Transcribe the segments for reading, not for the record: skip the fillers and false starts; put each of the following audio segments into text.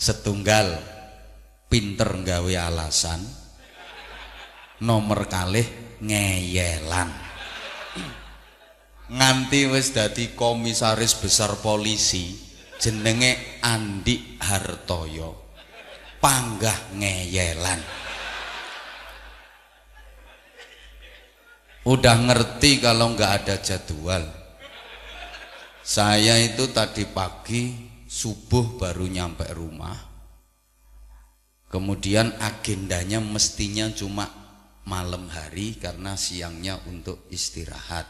Setunggal pinter nggawe alasan, nomor kalih ngeyelan. Nganti wis dadi komisaris besar polisi jenenge Andi Hartoyo, panggah ngeyelan. Udah ngerti kalau nggak ada jadwal. Saya itu tadi pagi subuh baru nyampe rumah, kemudian agendanya mestinya cuma malam hari karena siangnya untuk istirahat.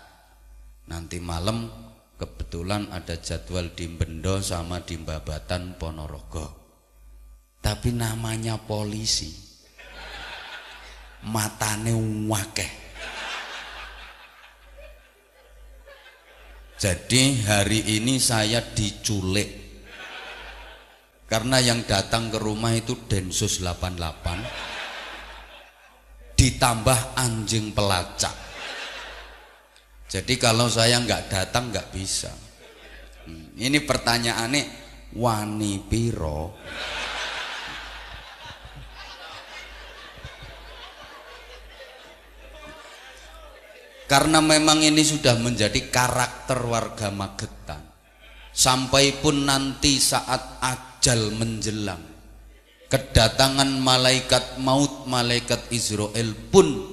Nanti malam kebetulan ada jadwal di Bendo sama di Babatan Ponorogo. Tapi namanya polisi, matane wakeh. Jadi hari ini saya diculik karena yang datang ke rumah itu Densus 88 ditambah anjing pelacak. Jadi kalau saya nggak datang nggak bisa. Ini pertanyaannya wani piro? Karena memang ini sudah menjadi karakter warga Magetan. Sampai pun nanti saat ajal menjelang, kedatangan malaikat maut, malaikat Israel pun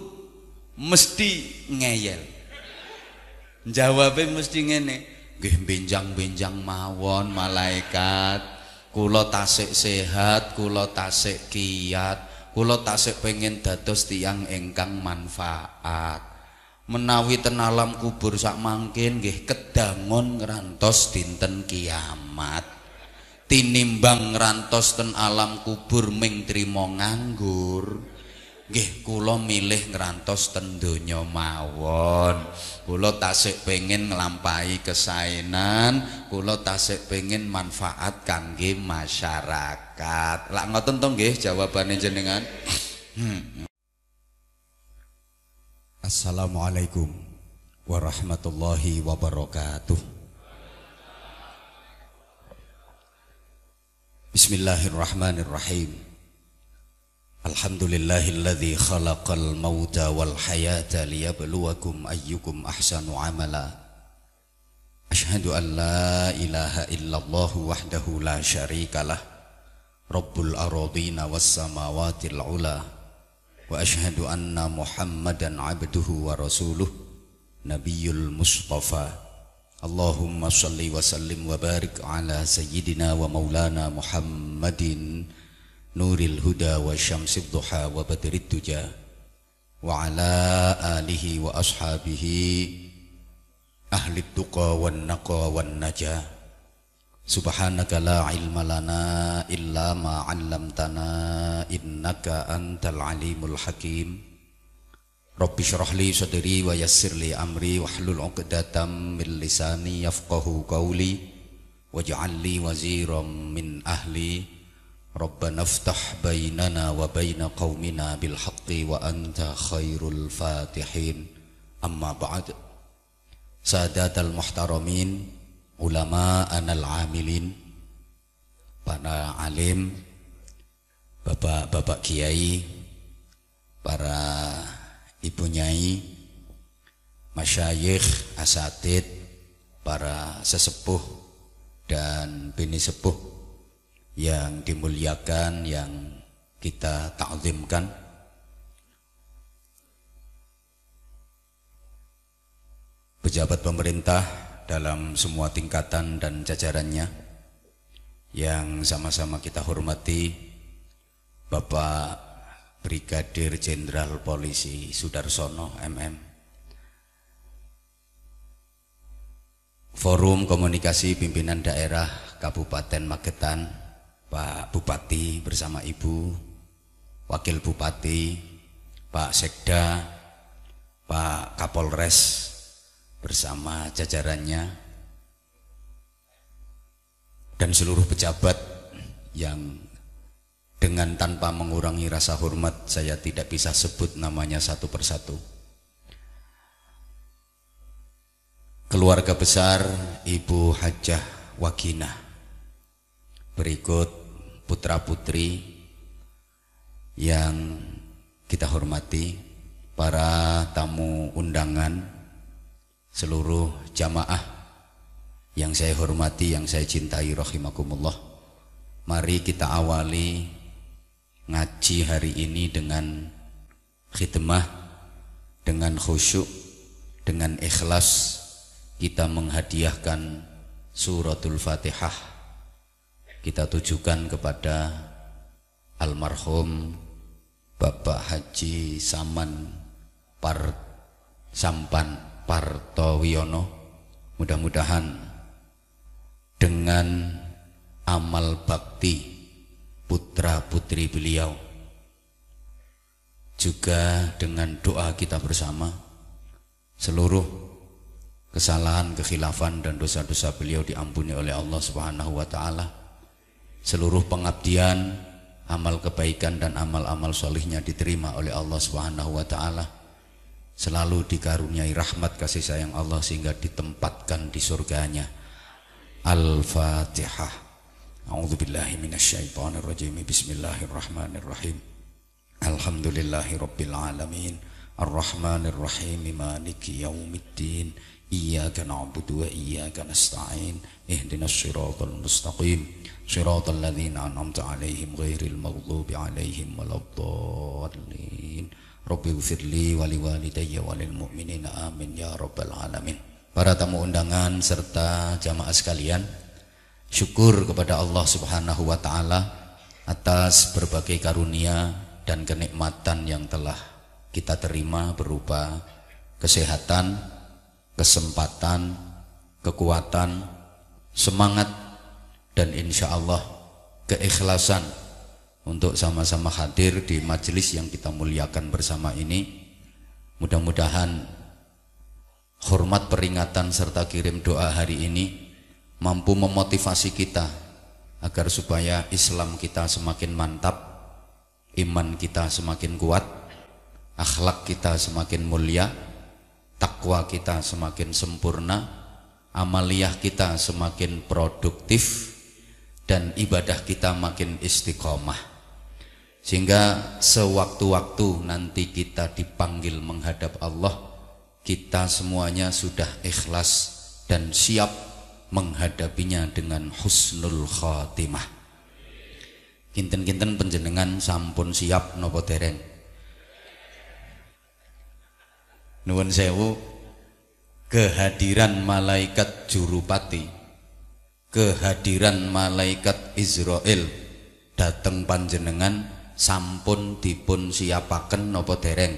mesti ngeyel. Jawabnya mesti ngene, nggih benjang-benjang mawon malaikat, kula tasik sehat, kula tasik kiat, kula tasik pengen dados tiyang ingkang manfaat. Menawi ten alam kubur sak mangkin nggih kedangon ngrantos dinten kiamat, tinimbang ngrantos ten alam kubur ming trima nganggur, nggih kula milih ngrantos ten donya mawon. Kula tasik pengen nglampahi kesaenan, kula tasik pengen manfaat kangge masyarakat. Lak ngoten to nggih jawabane jenengan? Assalamualaikum warahmatullahi wabarakatuh. Bismillahirrahmanirrahim. Alhamdulillahilladzi khalaqal mauta wal hayata liyabluwakum ayyukum ahsanu amala. Asyhadu an la ilaha illallah wahdahu la syarikalah, Rabbul aradina was samawatil ula. Wa asyhadu anna Muhammadan abduhu wa rasuluh, Nabiyul Mustafa. Allahumma salli wa sallim wa barik ala sayyidina wa maulana Muhammadin nuril huda wa syamsid duha wa badrid duja, wa ala alihi wa ashabihi ahli tuqa wan naqa wan najah. Subhanaka la ilma lana illa ma 'allamtana innaka antal alimul hakim. Rabbi shrah li sadri wa yassir li amri wahlul 'uqdatam min lisani yafqahu qawli waj'al li waziran min ahli. Rabbana iftah bainana wa baina qaumina bil haqqi wa anta khairul fatihin. Amma ba'd. Sadatal muhtaramin, ulama anal amilin, para alim, bapak-bapak kiai, para ibu nyai, masyayikh, asatid, para sesepuh dan bini sepuh yang dimuliakan, yang kita ta'zimkan. Pejabat pemerintah dalam semua tingkatan dan jajarannya yang sama-sama kita hormati, Bapak Brigadir Jenderal Polisi Sudarsono MM, Forum Komunikasi Pimpinan Daerah Kabupaten Magetan, Pak Bupati bersama Ibu, Wakil Bupati, Pak Sekda, Pak Kapolres bersama jajarannya, dan seluruh pejabat yang dengan tanpa mengurangi rasa hormat saya tidak bisa sebut namanya satu persatu. Keluarga besar Ibu Hajah Waginah, berikut putra-putri yang kita hormati, para tamu undangan, seluruh jamaah yang saya hormati, yang saya cintai rahimakumullah. Mari kita awali ngaji hari ini dengan khidmah, dengan khusyuk, dengan ikhlas. Kita menghadiahkan suratul Fatihah, kita tujukan kepada almarhum Bapak Haji Sampan Partowiyono. Mudah-mudahan dengan amal bakti putra-putri beliau, juga dengan doa kita bersama, seluruh kesalahan, kekhilafan dan dosa-dosa beliau diampuni oleh Allah Subhanahu wa taala. Seluruh pengabdian, amal kebaikan dan amal-amal solihnya diterima oleh Allah Subhanahu wa taala. Selalu dikaruniai rahmat kasih sayang Allah sehingga ditempatkan di surganya. Al-Fatihah. A'udzubillahi minasyaitonirrajim. Bismillahirrahmanirrahim. Alhamdulillahirabbil alamin. Ar-Rahmanirrahim. Maliki yaumiddin. Iyyaka na'budu wa iyyaka nasta'in. Ihdinas siratal mustaqim. Siratal ladzina an'amta 'alaihim ghairil maghdubi 'alaihim waladdallin. Rabbi ighfirli wa liwalidayya wa lil mu'minina amin ya rabbal alamin. Para tamu undangan serta jamaah sekalian, syukur kepada Allah Subhanahu wa taala atas berbagai karunia dan kenikmatan yang telah kita terima berupa kesehatan, kesempatan, kekuatan, semangat, dan insya Allah keikhlasan untuk sama-sama hadir di majelis yang kita muliakan bersama ini. Mudah-mudahan hormat peringatan serta kirim doa hari ini mampu memotivasi kita agar supaya Islam kita semakin mantap, iman kita semakin kuat, akhlak kita semakin mulia, takwa kita semakin sempurna, amaliyah kita semakin produktif, dan ibadah kita makin istiqomah. Sehingga sewaktu-waktu nanti kita dipanggil menghadap Allah, kita semuanya sudah ikhlas dan siap menghadapinya dengan husnul khatimah. Kinten-kinten panjenengan sampun siap napa dereng? Nuwun sewu, kehadiran malaikat jurupati, kehadiran malaikat Israel dateng panjenengan sampun dipun siapaken napa dereng?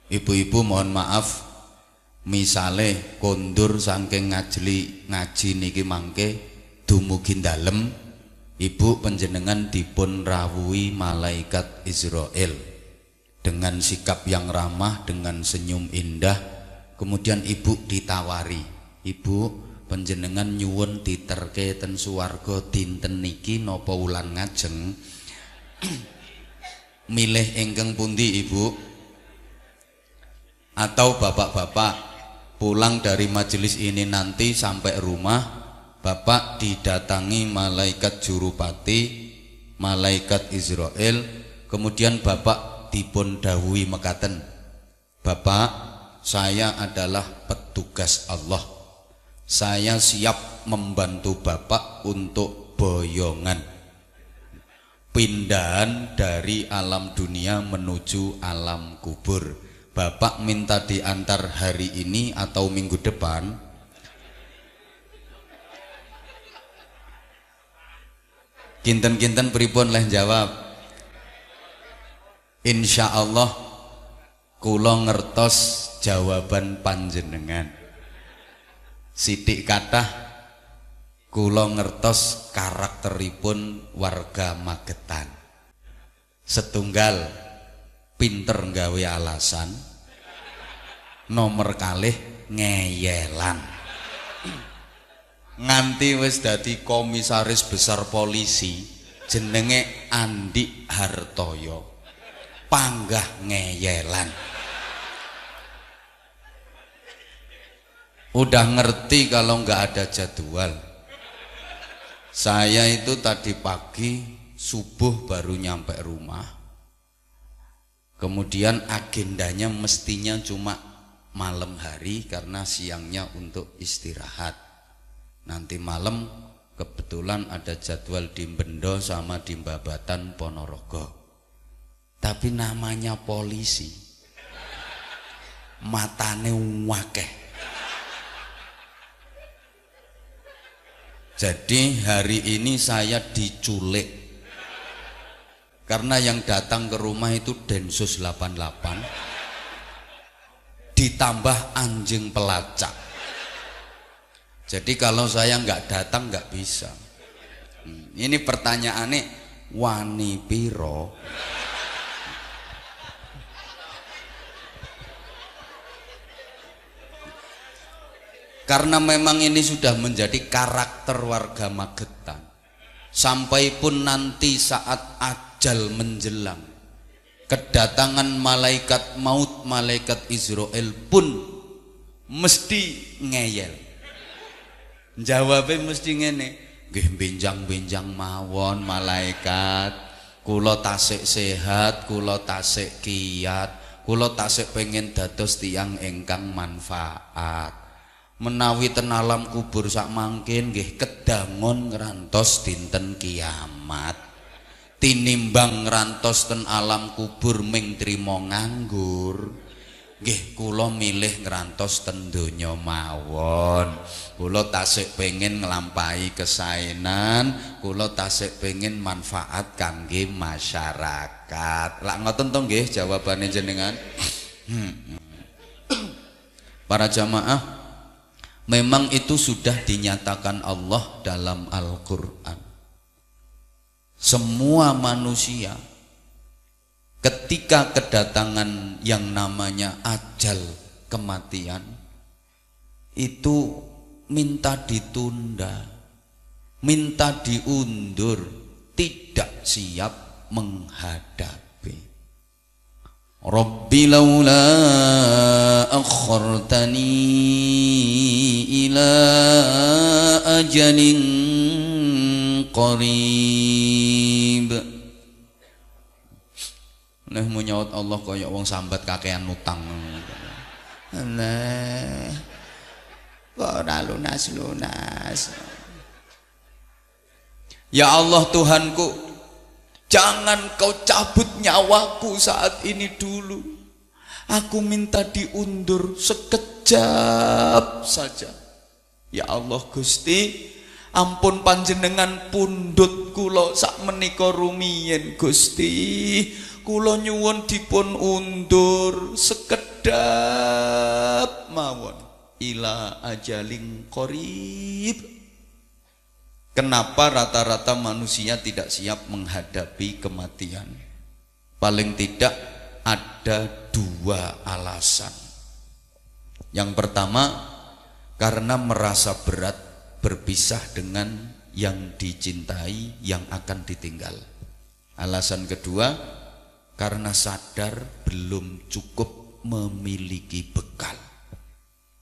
Ibu-ibu mohon maaf, misale kondur saking ngaji niki mangke dumugi dalem, ibu panjenengan dipun rawuhi malaikat Israel dengan sikap yang ramah, dengan senyum indah. Kemudian ibu ditawari, ibu panjenengan nyuwun diterke ten suwarga dinten niki napa wulan ngajeng? Milih ingkang pundi ibu? Atau bapak-bapak pulang dari majelis ini nanti sampai rumah, bapak didatangi malaikat jurupati, malaikat Israel, kemudian bapak dipun dawuhi mekaten, Bapak, saya adalah petugas Allah, saya siap membantu Bapak untuk boyongan pindahan dari alam dunia menuju alam kubur. Bapak minta diantar hari ini atau minggu depan? Kinten-kinten pripun leh jawab? Insya Allah kula ngertos jawaban panjenengan. Sidik kathah kula ngertos karakteripun warga Magetan. Setunggal pinter nggawe alasan, nomor kalih ngeyelan. Nganti wis dadi komisaris besar polisi jenenge Andi Hartoyo, panggah ngeyelan. Udah ngerti kalau nggak ada jadwal, Saya itu tadi pagi subuh baru nyampe rumah. Kemudian agendanya mestinya cuma malam hari karena siangnya untuk istirahat. Nanti malam kebetulan ada jadwal di Bendo sama di Babatan Ponorogo. Tapi namanya polisi, matane wakeh. Jadi hari ini saya diculik karena yang datang ke rumah itu Densus 88 ditambah anjing pelacak. Jadi kalau saya nggak datang nggak bisa. Ini pertanyaannya wani piro? Karena memang ini sudah menjadi karakter warga Magetan. Sampai pun nanti saat ajal menjelang, kedatangan malaikat maut, malaikat Israel pun mesti ngeyel. Jawabnya mesti ngene, nggih benjang-benjang mawon malaikat, kula tasik sehat, kula tasik kiat, kula tasik pengen dados tiyang ingkang manfaat. Menawi ten alam kubur sak mangkin nggih kedangon ngrantos dinten kiamat. Tinimbang ngrantos ten alam kubur ming trima nganggur, nggih kula milih ngrantos ten donya mawon. Kula tasik pengen nglampahi kesaenan, kula tasik pengen manfaat kangge masyarakat. Lak ngoten to nggih jawabane jenengan? Para jamaah, memang itu sudah dinyatakan Allah dalam Al-Quran. Semua manusia ketika kedatangan yang namanya ajal kematian itu minta ditunda, minta diundur, tidak siap menghadapi. Rabbi laula akhartani ila ajalin qarib. Nah menyawat Allah kaya wong sambat kakean utang. Allah kok ora lunas-lunas. Ya Allah Tuhanku, jangan kau cabut nyawaku saat ini dulu. Aku minta diundur sekejap saja. Ya Allah Gusti, ampun panjenengan pundhut kula sak menika rumiyin Gusti. Kula nyuwun dipun undur sekedap mawon ila ajalin qarib. Kenapa rata-rata manusia tidak siap menghadapi kematian? Paling tidak ada dua alasan. Yang pertama, karena merasa berat berpisah dengan yang dicintai, yang akan ditinggal. Alasan kedua, karena sadar belum cukup memiliki bekal.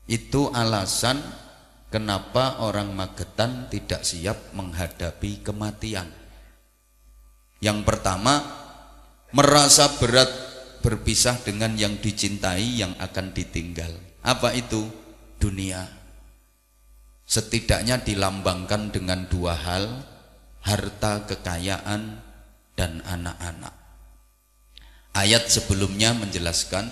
Itu alasan kenapa orang Magetan tidak siap menghadapi kematian. Yang pertama, merasa berat berpisah dengan yang dicintai, yang akan ditinggal. Apa itu? Dunia. Setidaknya dilambangkan dengan dua hal, harta kekayaan dan anak-anak. Ayat sebelumnya menjelaskan,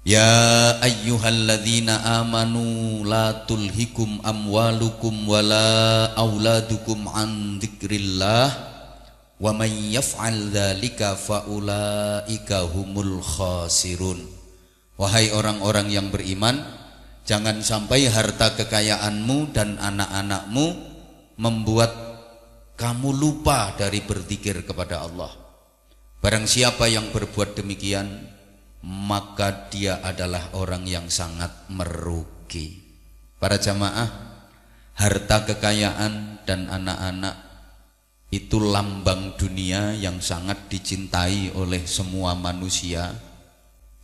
ya ayyuhalladzina amanu la tulhikum amwalukum wala auladukum an dzikrillah wa may yaf'al dzalika faulaika humul khasirun. Wahai orang-orang yang beriman, jangan sampai harta kekayaanmu dan anak-anakmu membuat kamu lupa dari berzikir kepada Allah. Barang siapa yang berbuat demikian, maka dia adalah orang yang sangat merugi. Para jamaah, harta kekayaan dan anak-anak itu lambang dunia yang sangat dicintai oleh semua manusia,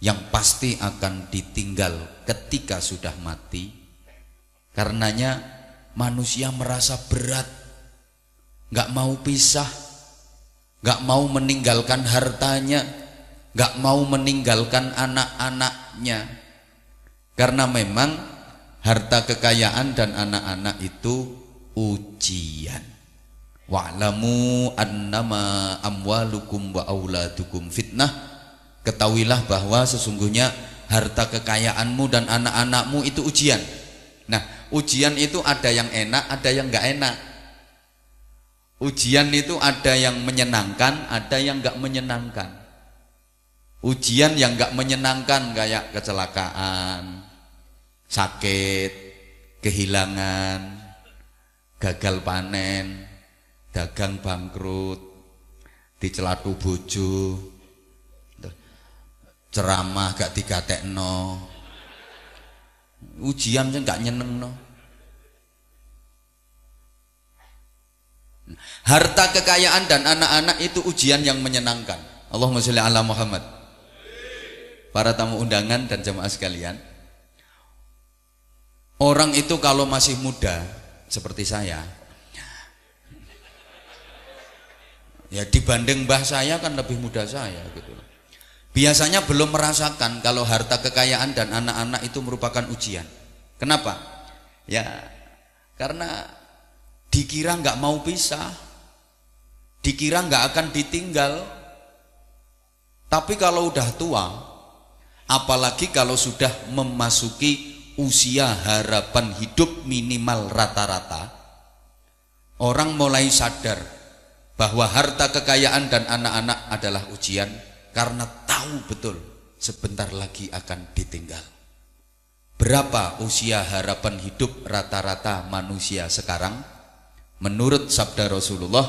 yang pasti akan ditinggal ketika sudah mati. Karenanya manusia merasa berat, nggak mau pisah, nggak mau meninggalkan hartanya, nggak mau meninggalkan anak-anaknya, karena memang harta kekayaan dan anak-anak itu ujian. Wa'lamu annama amwalukum wa auladukum fitnah. Ketahuilah bahwa sesungguhnya harta kekayaanmu dan anak-anakmu itu ujian. Nah, ujian itu ada yang enak, ada yang nggak enak. Ujian itu ada yang menyenangkan, ada yang nggak menyenangkan. Ujian yang nggak menyenangkan kayak kecelakaan, sakit, kehilangan, gagal panen, dagang bangkrut, dicelatu bojo, ceramah gak digatekno, ujian sing gak nyenengno. Harta kekayaan dan anak-anak itu ujian yang menyenangkan. Allahumma sholli ala Muhammad. Para tamu undangan dan jamaah sekalian, orang itu kalau masih muda seperti saya, ya dibanding mbah saya kan lebih muda saya gitu. Biasanya belum merasakan kalau harta kekayaan dan anak-anak itu merupakan ujian. Kenapa? Ya karena dikira nggak mau pisah, dikira nggak akan ditinggal. Tapi kalau udah tua, apalagi kalau sudah memasuki usia harapan hidup minimal rata-rata, orang mulai sadar bahwa harta kekayaan dan anak-anak adalah ujian, karena tahu betul sebentar lagi akan ditinggal. Berapa usia harapan hidup rata-rata manusia sekarang? Menurut sabda Rasulullah,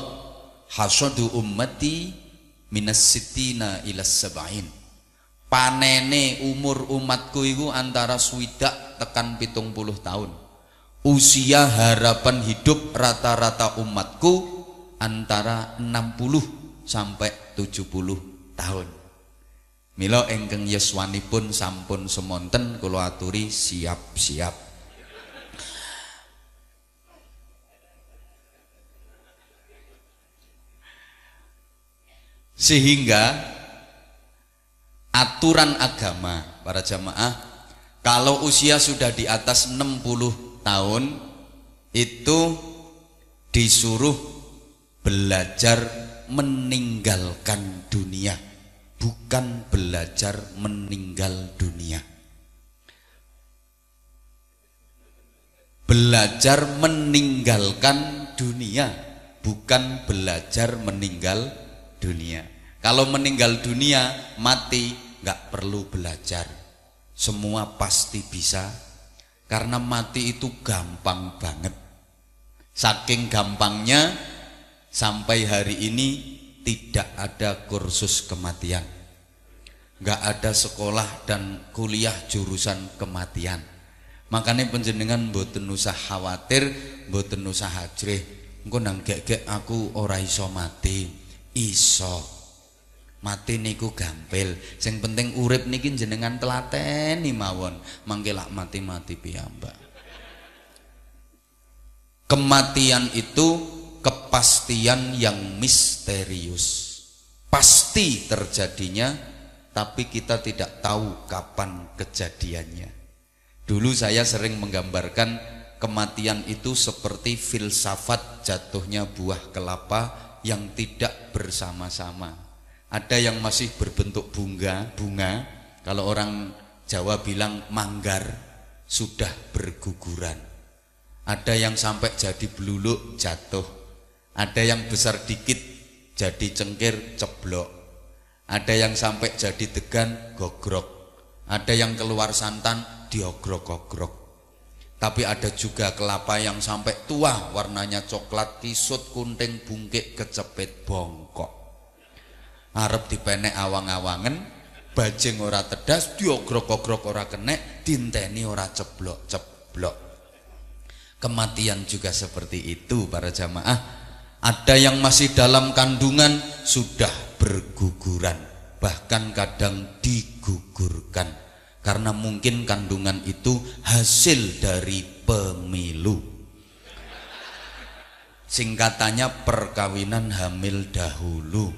hasadu ummati minas sittina ilas sab'in. Panene umur umatku itu antara swidak tekan 70 tahun. Usia harapan hidup rata-rata umatku antara 60 sampai 70 tahun. Mila ingkang yuswanipun sampun semonten kula aturi siap-siap. Sehingga aturan agama para jamaah, kalau usia sudah di atas 60 tahun itu disuruh belajar meninggalkan dunia, bukan belajar meninggal dunia. Belajar meninggalkan dunia, bukan belajar meninggal dunia. Kalau meninggal dunia, mati, nggak perlu belajar, semua pasti bisa, karena mati itu gampang banget. Saking gampangnya sampai hari ini tidak ada kursus kematian, nggak ada sekolah dan kuliah jurusan kematian. Makanya panjenengan mboten usah khawatir, mboten usah hajrih, engko nang gek-gek aku ora iso mati. Iso mati niku gampil, sing penting urip niki jenengan telateni mawon, mangke lak mati-mati piyambak. Kematian itu kepastian yang misterius, pasti terjadinya, tapi kita tidak tahu kapan kejadiannya. Dulu saya sering menggambarkan kematian itu seperti filsafat jatuhnya buah kelapa yang tidak bersama-sama. Ada yang masih berbentuk bunga, kalau orang Jawa bilang manggar, sudah berguguran. Ada yang sampai jadi beluluk, jatuh. Ada yang besar dikit jadi cengkir, ceblok. Ada yang sampai jadi degan, gogrok. Ada yang keluar santan, diogrok-ogrok. Tapi ada juga kelapa yang sampai tua, warnanya coklat, kisut, kunting, bungkik, kecepit, bongkok. Arep dipenek awang-awangen, bajing ora tedas, diogrok-ogrok ora kenek, dinteni ora ceblok-ceblok. Kematian juga seperti itu para jamaah. Ada yang masih dalam kandungan sudah berguguran, bahkan kadang digugurkan, karena mungkin kandungan itu hasil dari pemilu. Singkatannya perkawinan hamil dahulu.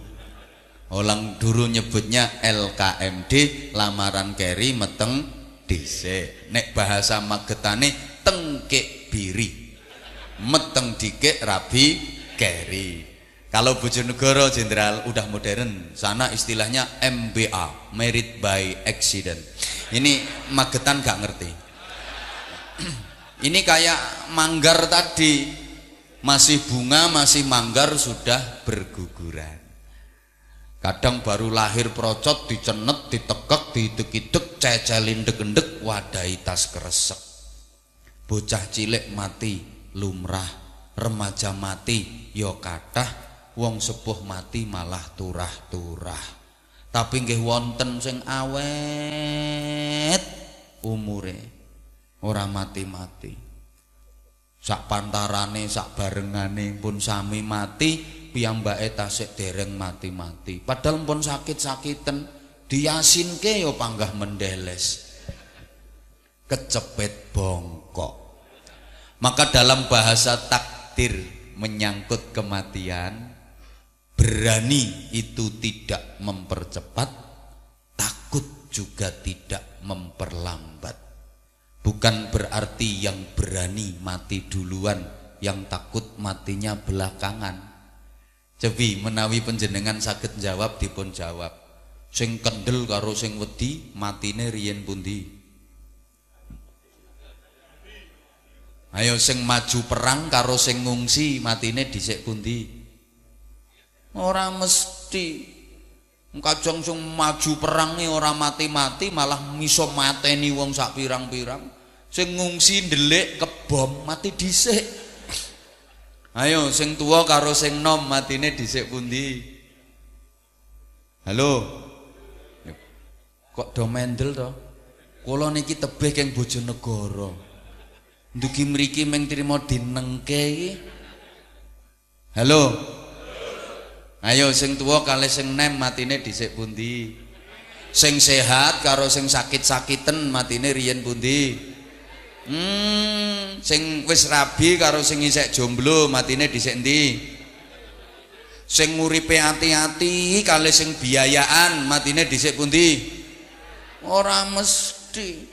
Orang dulu nyebutnya LKMD, lamaran keri meteng dhisik. Nek bahasa Magetane tengkek biri. Meteng dikek rabi keri. Kalau Bojonegoro Jenderal udah modern, sana istilahnya MBA, married by accident. Ini Magetan gak ngerti. Ini kayak manggar tadi, masih bunga, masih manggar sudah berguguran. Kadang baru lahir procot, dicenet, ditekek, diidek-idek, cecelin deg-endeg, wadai tas keresek. Bocah cilik mati lumrah, remaja mati yo kathah. Wong sepuh mati malah turah-turah. Tapi nggih wonten sing awet umure ora mati-mati. Sak pantarane, sak barengane pun sami mati, piyambake tasik dereng mati-mati. Padahal pun sakit-sakiten, diyasinke yo panggah mendeles. Kecepet bongkok. Maka dalam bahasa takdir menyangkut kematian, berani itu tidak mempercepat, takut juga tidak memperlambat. Bukan berarti yang berani mati duluan, yang takut matinya belakangan. Cepi menawi panjenengan saged jawab dipun jawab. Sing kendel karo sing wedi matine riyen pundi? Ayo sing maju perang karo sing ngungsi matine dhisik pundi? Ora mesti. Kadang sing maju perang nih ora mati-mati malah miso mateni wong sak pirang-pirang. Sing ngungsi ndelik kebom mati dhisik. Ayo sing tua karo sing nom matine dhisik pundi? Halo. Kok do mendel to? Kula niki tebih keng Bojonegoro. Ndugi mriki meng trima dinengke iki. Halo. Ayo sing tua kali sing nem matine dhisik pundi? Sing sehat karo sing sakit-sakiten matine riyen pundi? Sing wis rabi karo sing isek jomblo matine dhisik endi? Sing nguripe ati-ati kali sing biayaan matine dhisik pundi? Ora mesti.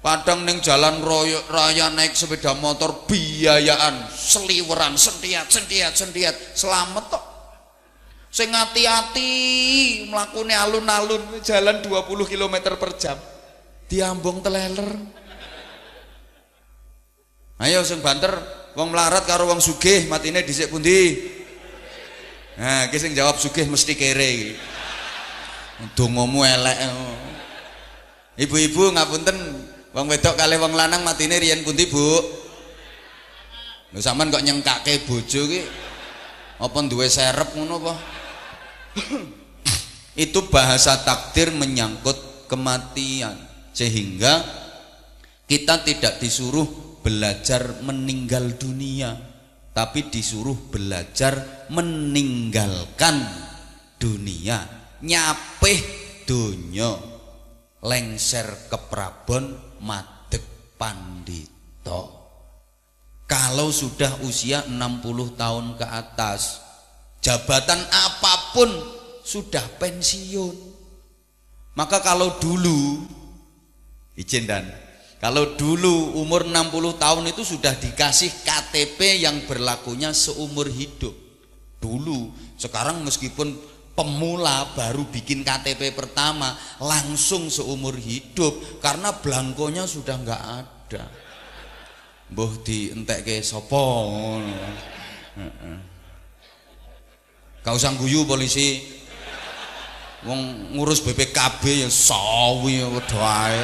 Kadang ning jalan raya naik sepeda motor biayaan, seliweran, sentiat, selamat tok. Sing hati-hati mlakune alun-alun jalan 20 km per jam diambung teleler. Ayo sing banter wong melarat karo wong sugih matine dhisik pundi? Nah, iki sing jawab sugih mesti kere iki. Dongamu elek. Ibu-ibu ngapunten, wong wedok kalih wong lanang matine riyen pundi, Bu? Lho sampean kok nyengkake bojo iki? Apa duwe serep ngono apa? Itu bahasa takdir menyangkut kematian, sehingga kita tidak disuruh belajar meninggal dunia, tapi disuruh belajar meninggalkan dunia. Nyapih donya lengser ke Prabon madeg pandito. Kalau sudah usia 60 tahun ke atas, jabatan apapun sudah pensiun. Maka kalau dulu izin dan kalau dulu umur 60 tahun itu sudah dikasih KTP yang berlakunya seumur hidup. Dulu, sekarang meskipun pemula baru bikin KTP pertama langsung seumur hidup karena blankonya sudah nggak ada. Mbah dientekke sapa ngono. Gak usah guyu polisi. Wong ngurus BPKB ya sawi wedho ae.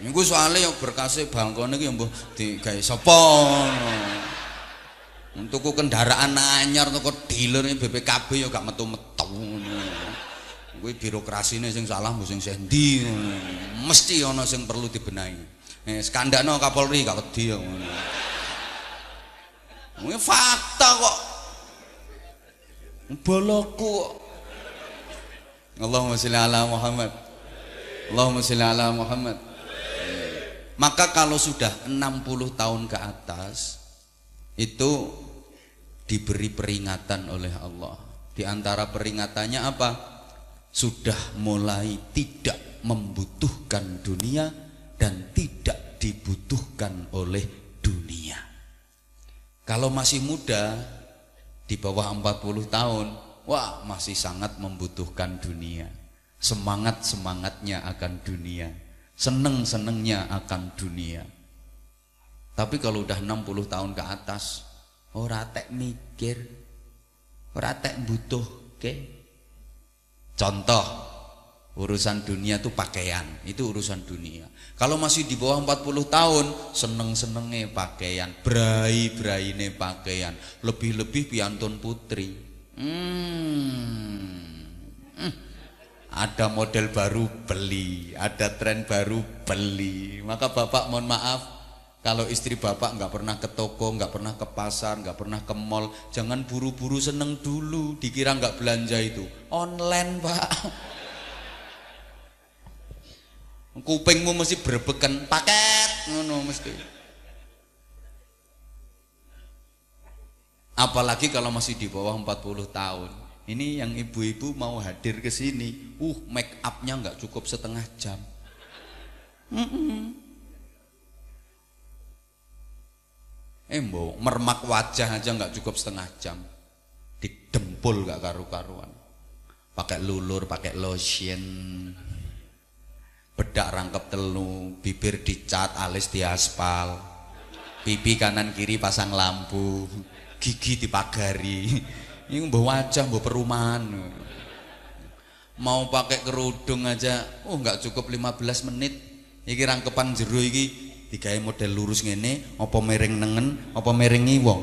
Niku soalé yo berkase bangkone iki mbah digawe sapa ngono. Tuku kendaraan anyar tuku dealer BPKB yo gak metu-metu ngono. Kuwi birokrasine sing salah mbok sing sendi ngono. Mesti ana sing perlu dibenahi. Skandakno Kapolri gak wedi ngono. Ini fakta kok. Boloku kok. Allahumma sholli ala Muhammad. Allahumma sholli ala Muhammad. Maka kalau sudah 60 tahun ke atas itu diberi peringatan oleh Allah. Di antara peringatannya apa? Sudah mulai tidak membutuhkan dunia dan tidak dibutuhkan oleh dunia. Kalau masih muda di bawah 40 tahun, wah masih sangat membutuhkan dunia. Semangat-semangatnya akan dunia, seneng-senengnya akan dunia. Tapi kalau udah 60 tahun ke atas, ora tek mikir, ora tek butuh ke. Contoh, urusan dunia tuh pakaian, itu urusan dunia. Kalau masih di bawah 40 tahun, seneng-senengnya pakaian, berai-braine pakaian, lebih-lebih piantun putri. Ada model baru beli, ada tren baru beli. Maka bapak mohon maaf, kalau istri bapak nggak pernah ke toko, nggak pernah ke pasar, nggak pernah ke mall, jangan buru-buru seneng dulu, dikira nggak belanja itu online pak. Kupingmu mesti berbeken paket ngono mesti. Apalagi kalau masih di bawah 40 tahun. Ini yang ibu-ibu mau hadir ke sini, make upnya nggak cukup setengah jam. Mbok mermak wajah aja nggak cukup setengah jam, didempul gak karu-karuan. Pakai lulur, pakai lotion, bedak rangkep telu, bibir dicat, alis diaspal, pipi kanan kiri pasang lampu, gigi dipagari. Ini mbok wajah, mbok perumahan. Mau pakai kerudung aja, nggak cukup 15 menit. Iki rangkepan jero iki digawe model lurus ngene, apa miring nengen, apa miring ngiwong.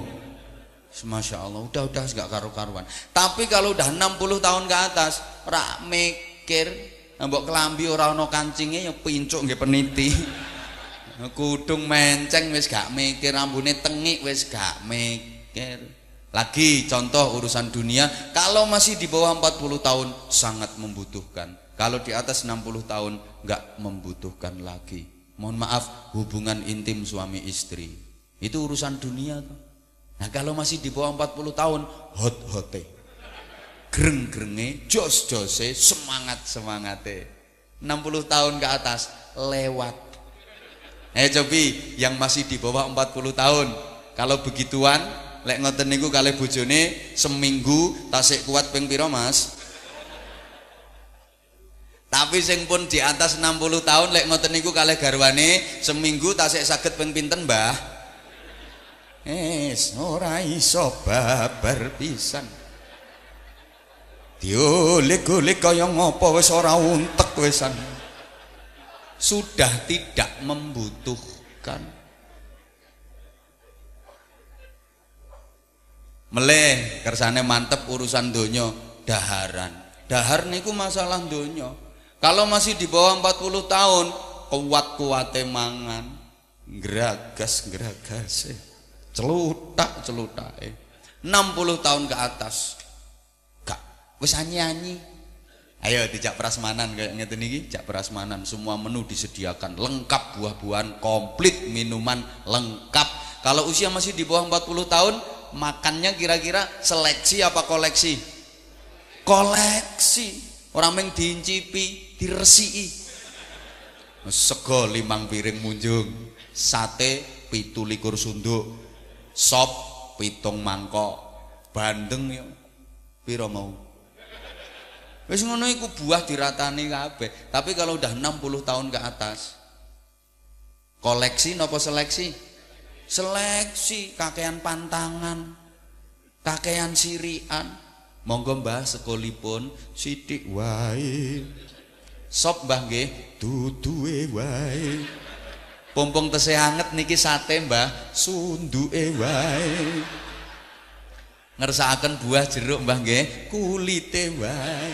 Masya Allah, udah nggak karu-karuan. Tapi kalau udah 60 tahun ke atas, ora mikir, mbok kelambi ora ono kancingnya, ya pincuk nggih peniti. Kudung menceng wis gak mikir, rambune tengik wis gak mikir. Lagi contoh urusan dunia, kalau masih di bawah 40 tahun sangat membutuhkan. Kalau di atas 60 tahun nggak membutuhkan lagi. Mohon maaf, hubungan intim suami istri itu urusan dunia tuh. Nah kalau masih di bawah 40 tahun, hot-hote, greng-grenge, jos-jose, semangat-semangate. 60 tahun ke atas lewat. Cobi yang masih di bawah 40 tahun, kalau begituan lek ngoten niku kalih bojone seminggu tasik kuat ping pira Mas? Tapi sing pun di atas 60 tahun lek ngoten niku kalih garwane seminggu tasik saged ping pinten Mbah? Ora iso babar pisan. Diolik-olik kaya ngopo wis ora untek wisan. Sudah tidak membutuhkan. Meleh kersane mantep urusan donya daharan. Dahar niku masalah donya. Kalau masih di bawah 40 tahun, kuat-kuate mangan, ngeragas-ngeragase, celutak-celutake. 60 tahun ke atas, gak wis anyi-anyi. Ayo dijak prasmanan kayak ngeten iki, jak prasmanan, semua menu disediakan, lengkap buah-buahan, komplit minuman lengkap. Kalau usia masih di bawah 40 tahun, makannya kira-kira seleksi apa koleksi? Koleksi. Orang meng diincipi, diresiki. Sego 5 piring munjung, sate 17 sunduk, sop 7 mangkok, bandeng yo pira mau. Wis ngono iku buah diratani kabeh. Tapi kalau udah 60 tahun ke atas, koleksi napa seleksi? Seleksi, kakean pantangan, kakean sirian. Monggo Mbah sekolipun sithik wae. Sop Mbah nggih, duduhe wae. Pompong tesih anget niki sate Mbah, sunduke wae. Ngersakaken buah jeruk Mbah nggih, kulite wae.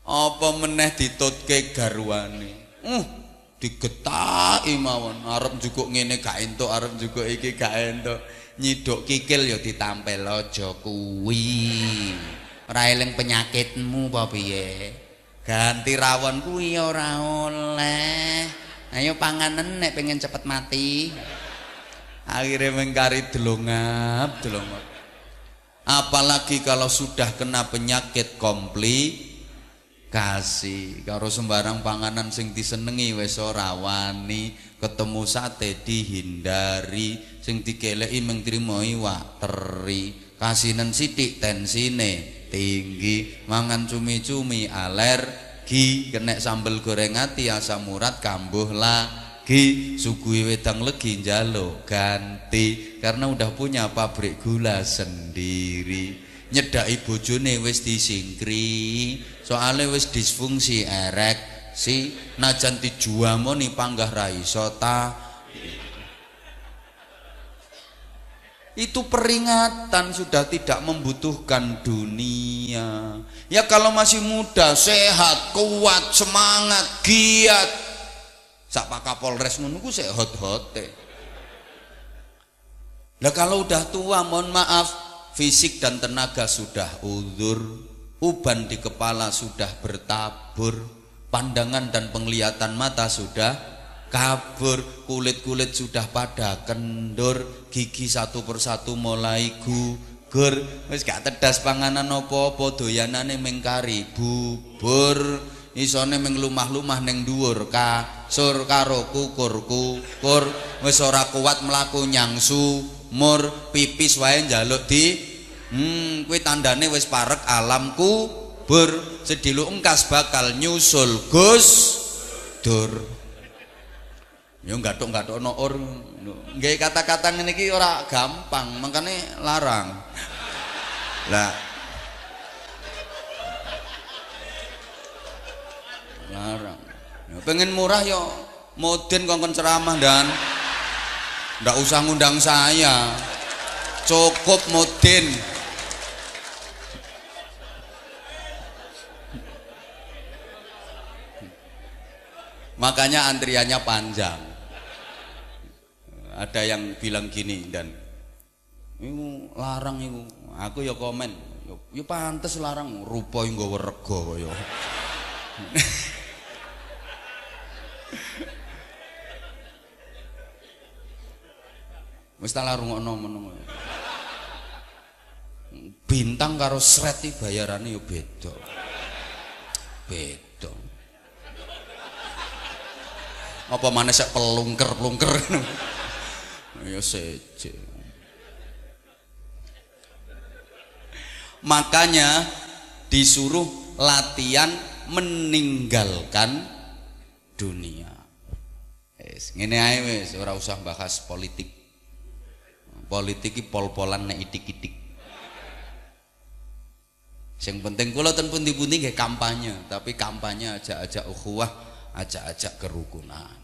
Apa meneh ditutke garwane. Digetaki mawon, arep njukuk ngene gak entuk, arep njukuk iki gak entuk. Nyiduk kikil ya ditampel aja kuwi. Ora eling penyakitmu apa piye? Ganti rawon kuwi ora oleh. Ayo panganan nek pengen cepet mati. Akhirnya mengkari delongap. Apalagi kalau sudah kena penyakit komplikasi, karo sembarang panganan sing disenengi wis ora wani, ketemu sate dihindari, sing dikeleki mung trimo iwak teri, kasinen sithik tensine tinggi, mangan cumi-cumi alergi, kena sambel goreng ati asam urat kambuh lagi, sugui wedang legi njaluk ganti karena udah punya pabrik gula sendiri. Nyedaki bojone wis disingkri, soalnya wis disfungsi ereksi, najan dijuamoni panggah ra iso ta. Itu peringatan sudah tidak membutuhkan dunia. Ya kalau masih muda, sehat, kuat, semangat, giat, sak Pak Kapolres ngono ku sik hot-hote. Lah kalau udah tua, mohon maaf, fisik dan tenaga sudah uzur, uban di kepala sudah bertabur, pandangan dan penglihatan mata sudah kabur, kulit-kulit sudah pada kendur, gigi satu persatu mulai gugur, wis gak tedas panganan apa-apa, doyanane mengkari bubur, isone meng lumah-lumah ning dhuwur kasur karo kukur-kukur, wis ora kuat mlaku nyang sumur, pipis wae njaluk di kuwi tandane wis parek alam kubur, sedilu engkas bakal nyusul Gus Dur. Ya gathuk-gathukno or nggih, kata-kata ngene iki ora gampang, makane larang. Lah larang. Ya, pengen murah yo Mudin kongkon ceramah dan ndak usah ngundang saya. Cukup Mudin. Makanya antriannya panjang. Ada yang bilang gini, dan itu larang itu. Aku ya komen, ya pantes larang, rupa yang nggawa rega kaya. Wis tak larungokno ngono. Bintang karo sret iki bayarane ya beda. Beda. Apa maneh sak pelungker-pelungker ngono. Ya seje. Makanya disuruh latihan meninggalkan dunia. Wis ngene ae wis, ora usah bahas politik. Politik iki pol-polan nek itik-itik. Sing penting kula ten pundi-pundi nggih kampanye, tapi kampanye ajak-ajak ukhuwah, ajak-ajak kerukunan.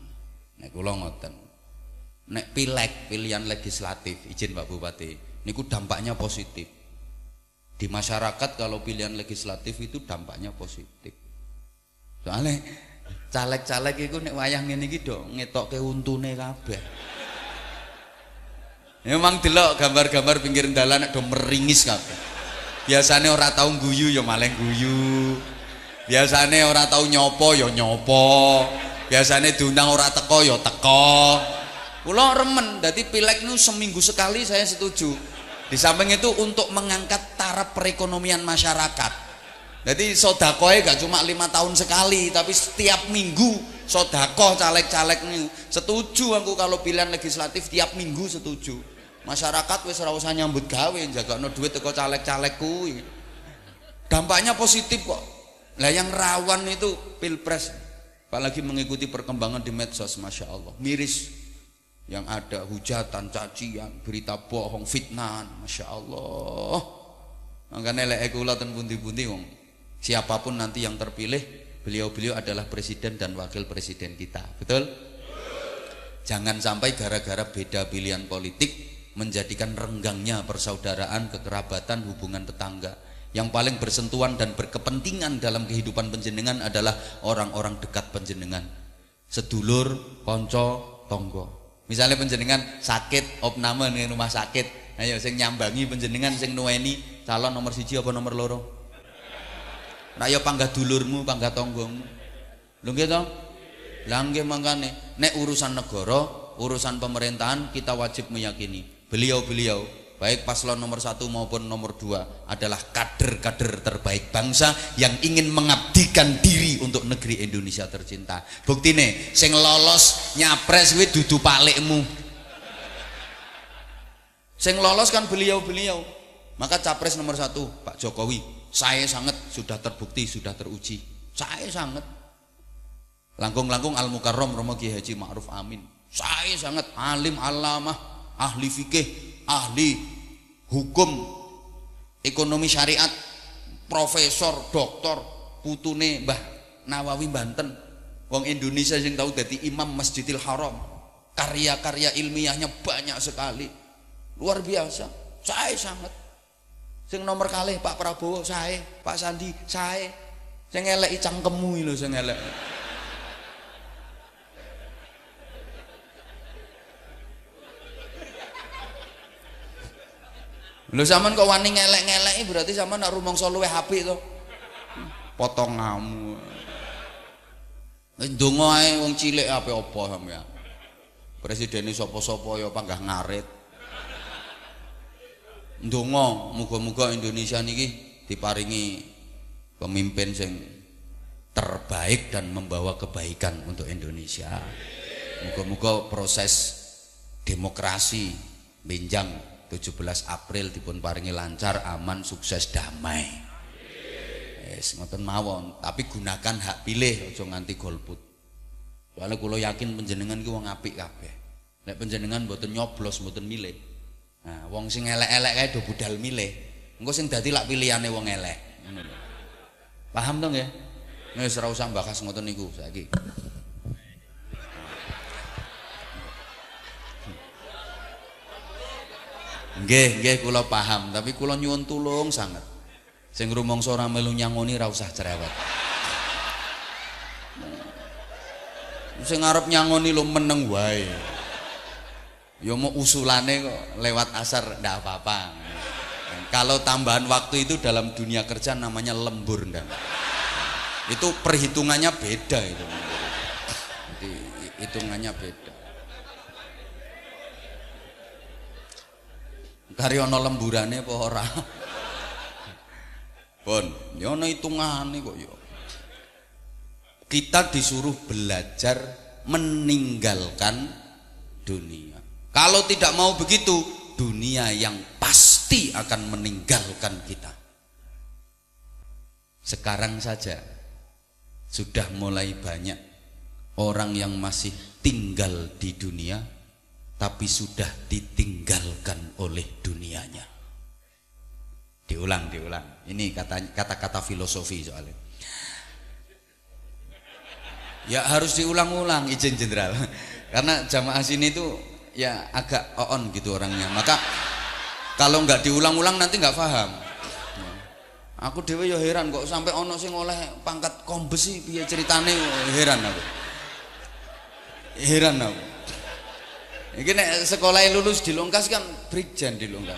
Nek kula ngoten. Nek pileg, pilihan legislatif, izin Pak Bupati, niku dampaknya positif. Di masyarakat kalau pilihan legislatif itu dampaknya positif. Soalnya caleg-caleg itu nek wayah ngene iki do ngetokke untune kabeh. Memang delok gambar-gambar pinggir dalan nek do meringis kabeh. Biasane ora tau guyu ya malah guyu. Biasane ora tau nyopo ya nyopo. Biasane diundang ora teko ya teko. Kula remen, dadi pileg niku seminggu sekali saya setuju. Di samping itu untuk mengangkat taraf perekonomian masyarakat. Jadi sodakoe gak cuma 5 tahun sekali, tapi setiap minggu sodakoh caleg-caleg nih. Setuju aku kalau pilihan legislatif tiap minggu setuju. Masyarakat wis ora usah nyambut gawe, jagakno duit teko caleg-caleg kuwi. Dampaknya positif kok. Lah yang rawan itu pilpres, apalagi mengikuti perkembangan di medsos, masya Allah, miris. Yang ada hujatan, cacian, berita bohong, fitnah, masya Allah. Makanya lek kula ten pundi-pundi wong, siapapun nanti yang terpilih, beliau-beliau adalah presiden dan wakil presiden kita, betul? Jangan sampai gara-gara beda pilihan politik menjadikan renggangnya persaudaraan, kekerabatan, hubungan tetangga. Yang paling bersentuhan dan berkepentingan dalam kehidupan panjenengan adalah orang-orang dekat panjenengan, sedulur, konco, tonggo. Misalnya panjenengan sakit, opname ning rumah sakit, ayo sing nyambangi panjenengan, sing nuweni calon nomor 1 apa nomor 2? Nah ya panggah dulurmu, panggah tonggomu. Lho nggih to? Lah nggih mangkane nek urusan negara, urusan pemerintahan kita wajib meyakini beliau-beliau baik paslon nomor 1 maupun nomor 2 adalah kader-kader terbaik bangsa yang ingin mengabdikan diri untuk negeri Indonesia tercinta. Buktine sing lolos nyapres kuwi dudu palikmu. Sing lolos kan beliau-beliau. Maka capres nomor 1 Pak Jokowi, saya sangat sudah terbukti, sudah teruji. Saya sangat. Langkung-langkung Al Mukarram Romo Kiai Haji Ma'ruf Amin. Saya sangat alim alamah, ahli fikih, ahli hukum, ekonomi syariat, profesor, doktor, putune Mbah Nawawi Banten. Wong Indonesia yang tahu dadi imam Masjidil Haram. Karya-karya ilmiahnya banyak sekali. Luar biasa. Saya sangat. Sing nomor kalih Pak Prabowo, saya, Pak Sandi, saya. Sing eleki cangkemmu lho sing elek. Lho sampean kok wani ngelek-ngeleki berarti sampean nak rumangsa luwih apik to. Potonganmu. Ndonga ae wong cilik ape apa sampean. Presidene sapa-sapa ya panggah ngarit. Ndonga muga-muga Indonesia niki diparingi pemimpin sing terbaik dan membawa kebaikan untuk Indonesia. Muga-muga proses demokrasi benjang 17 April dipun paringi lancar, aman, sukses, damai. Wis ngoten mawon, tapi gunakan hak pilih, aja nganti golput. Soalnya kula yakin panjenengan ki wong apik kabeh. Nek panjenengan mboten nyoblos, mboten milih. Nah, wong sing elek-elek kae do budal milih. Engko sing dadi lak pilihane wong elek. Ngono lho. Paham to nggih? Wis ora usah bahas ngoten niku saiki. Nggih kula paham, tapi kula nyuwun tulung sanget. Sing rumangsa ora melu nyangoni ora usah cerewet. Sing arep nyangoni lho meneng wae. Ya mau usulane kok lewat asar ndak apa-apa. Kalau tambahan waktu itu dalam dunia kerja namanya lembur ndak. Itu perhitungannya beda itu. Jadi hitungannya beda. Karyono lemburane apa ora? Pun, ya ana hitungane kok ya. Kita disuruh belajar meninggalkan dunia. Kalau tidak mau begitu, dunia yang pasti akan meninggalkan kita. Sekarang saja sudah mulai banyak orang yang masih tinggal di dunia tapi sudah ditinggalkan oleh dunianya. Diulang. Ini kata-kata filosofi soalnya. Ya harus diulang-ulang izin jenderal. Karena jamaah sini tuh ya agak on gitu orangnya. Maka kalau nggak diulang-ulang nanti nggak paham. Aku dewe ya heran kok sampai ono sing oleh pangkat kombes sih piye ceritane, heran aku. Iki nek sekolah lulus dilungkas kan brigjen dilungkas.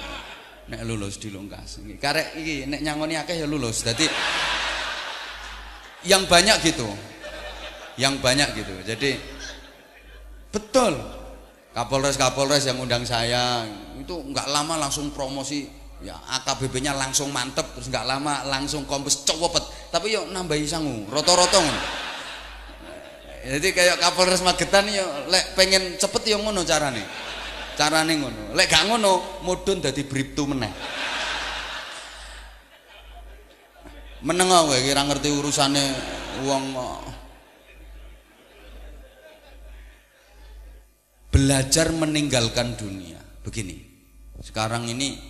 Nek lulus dilungkas. Karek iki nek nyangoni akeh ya lulus. Dadi yang banyak gitu. Jadi betul. Kapolres yang undang saya itu enggak lama langsung promosi, ya AKBP-nya langsung mantep, terus enggak lama langsung kombes cowopet. Tapi yo nambahi sangu, roto-roto ngono. Jadi kayak Kapolres Magetan yo lek pengen cepet yo ngono carane ngono. Lek gak ngono mudhun dadi bribtu meneh. Meneng kowe iki ora ngerti urusane wong. Belajar meninggalkan dunia. Begini. Sekarang ini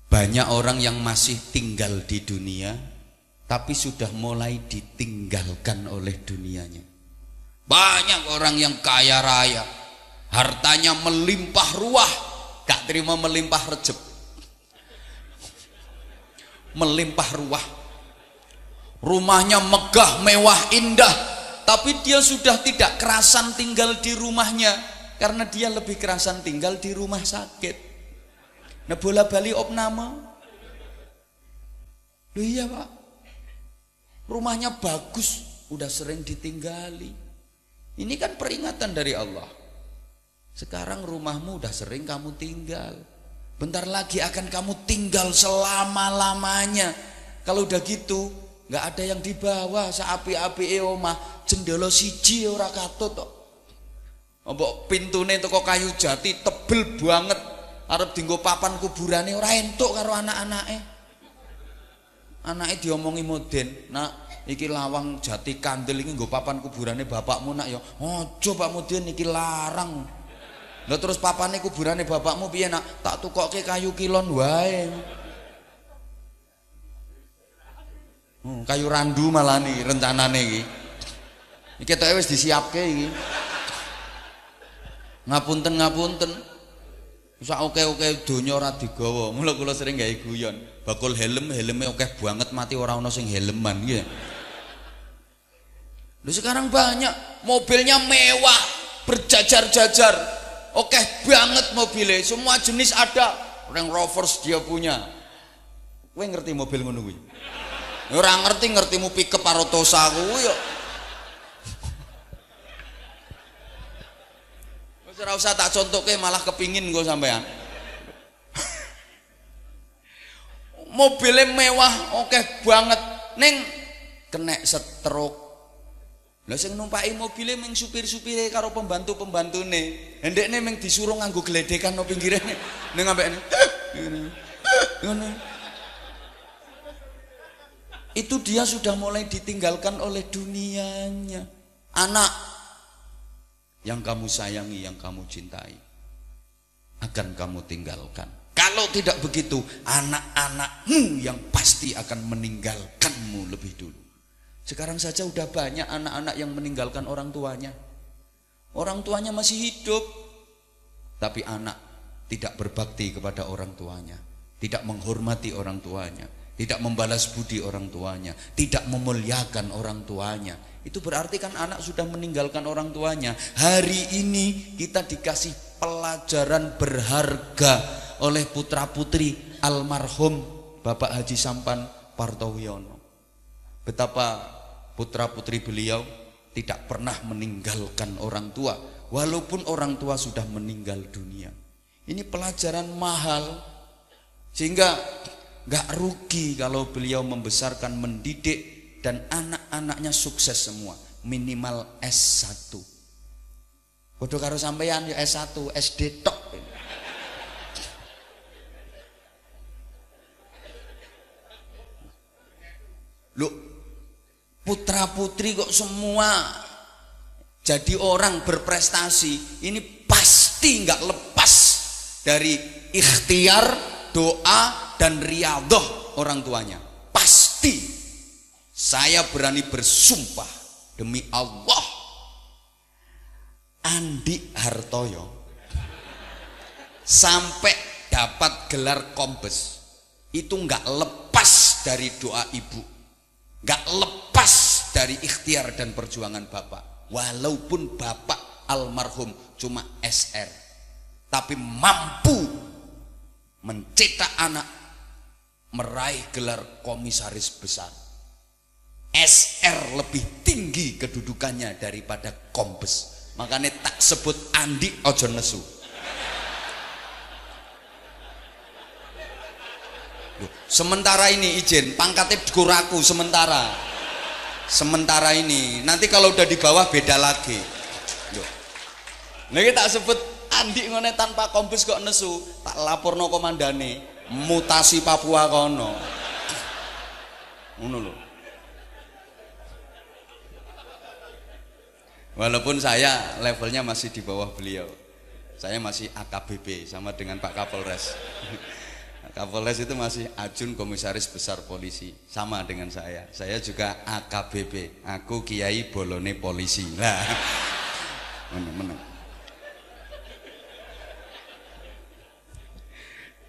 banyak orang yang masih tinggal di dunia tapi sudah mulai ditinggalkan oleh dunianya. Banyak orang yang kaya raya, hartanya melimpah ruah, gak terima melimpah rejeb. Melimpah ruah. Rumahnya megah, mewah, indah, tapi dia sudah tidak kerasan tinggal di rumahnya karena dia lebih kerasan tinggal di rumah sakit. Nah bola bali opname. Loh iya Pak, rumahnya bagus, udah sering ditinggali. Ini kan peringatan dari Allah. Sekarang rumahmu udah sering kamu tinggal, bentar lagi akan kamu tinggal selama-lamanya. Kalau udah gitu nggak ada yang dibawa seapi-api omah, jendela siji ora katut kok. Mbok pintune teko kayu jati tebel banget, arep dienggo papan kuburane ora entuk karo anak-anake. Anake diomongi moden, "Nak, iki lawang jati kandel iki nggo papan kuburane bapakmu nak ya." "Ojo Pak Mudin, iki larang." Lah terus papane kuburane bapakmu piye nak? "Tak tukokke kayu kilon wae." Kayu randu malah nih rencanane iki. Iki ketoke wis disiapke iki. Ngapunten. Sak oke-oke donya ora digawa. Mula kula sering gawe guyon. Bakul helme akeh banget mati ora ana sing helman nggih. Lho sekarang banyak mobilnya mewah, berjajar-jajar. Oke banget mobilnya, semua jenis ada. Range Rover dia punya. Kowe ngerti mobil ngono kuwi? Ora ngertimu pickup karo Tosa kuwi yo. Wis ora usah tak contohke malah kepingin nggo sampean. Mobilnya mewah oke banget ning kena stroke. Lah sing numpaki mobilnya ming supir-supire karo pembantu-pembantune. Hendekne ming disuruh nganggo gledekan nang pinggire ning ambekne. Ngono. Itu dia sudah mulai ditinggalkan oleh dunianya. Anak yang kamu sayangi, yang kamu cintai akan kamu tinggalkan. Kalau tidak begitu, anak-anakmu yang pasti akan meninggalkanmu lebih dulu. Sekarang saja udah banyak anak-anak yang meninggalkan orang tuanya. Orang tuanya masih hidup, tapi anak tidak berbakti kepada orang tuanya, tidak menghormati orang tuanya, tidak membalas budi orang tuanya, tidak memuliakan orang tuanya. Itu berarti kan anak sudah meninggalkan orang tuanya. Hari ini kita dikasih pelajaran berharga oleh putra-putri almarhum Bapak Haji Sampan Partowiono. Betapa putra-putri beliau tidak pernah meninggalkan orang tua, walaupun orang tua sudah meninggal dunia. Ini pelajaran mahal, sehingga gak rugi kalau beliau membesarkan, mendidik, dan anak-anaknya sukses semua, minimal S1. Bodoh karo sampeyan ya S1, SD tok. Loh, putra putri kok semua jadi orang berprestasi, ini pasti nggak lepas dari ikhtiar, doa, dan riyadhah orang tuanya. Pasti. Saya berani bersumpah demi Allah, Andi Hartoyo sampai dapat gelar Kombes itu nggak lepas dari doa ibu, nggak lepas dari ikhtiar dan perjuangan bapak. Walaupun bapak almarhum cuma SR, tapi mampu mencetak anak meraih gelar komisaris besar. SR lebih tinggi kedudukannya daripada Kombes. Makanya tak sebut Andi ojo nesu. Sementara ini izin pangkatnya kuraku sementara. Sementara ini, nanti kalau udah di bawah beda lagi. Nih tak sebut Andi ngene tanpa Kombes kok nesu, tak laporno komandane mutasi Papua kono. Ngono lho. Walaupun saya levelnya masih di bawah beliau, saya masih AKBP sama dengan Pak Kapolres. Kapolres itu masih Ajun Komisaris Besar Polisi, sama dengan saya. Saya juga AKBP, aku Kiai Bolone Polisi. Nah, menang.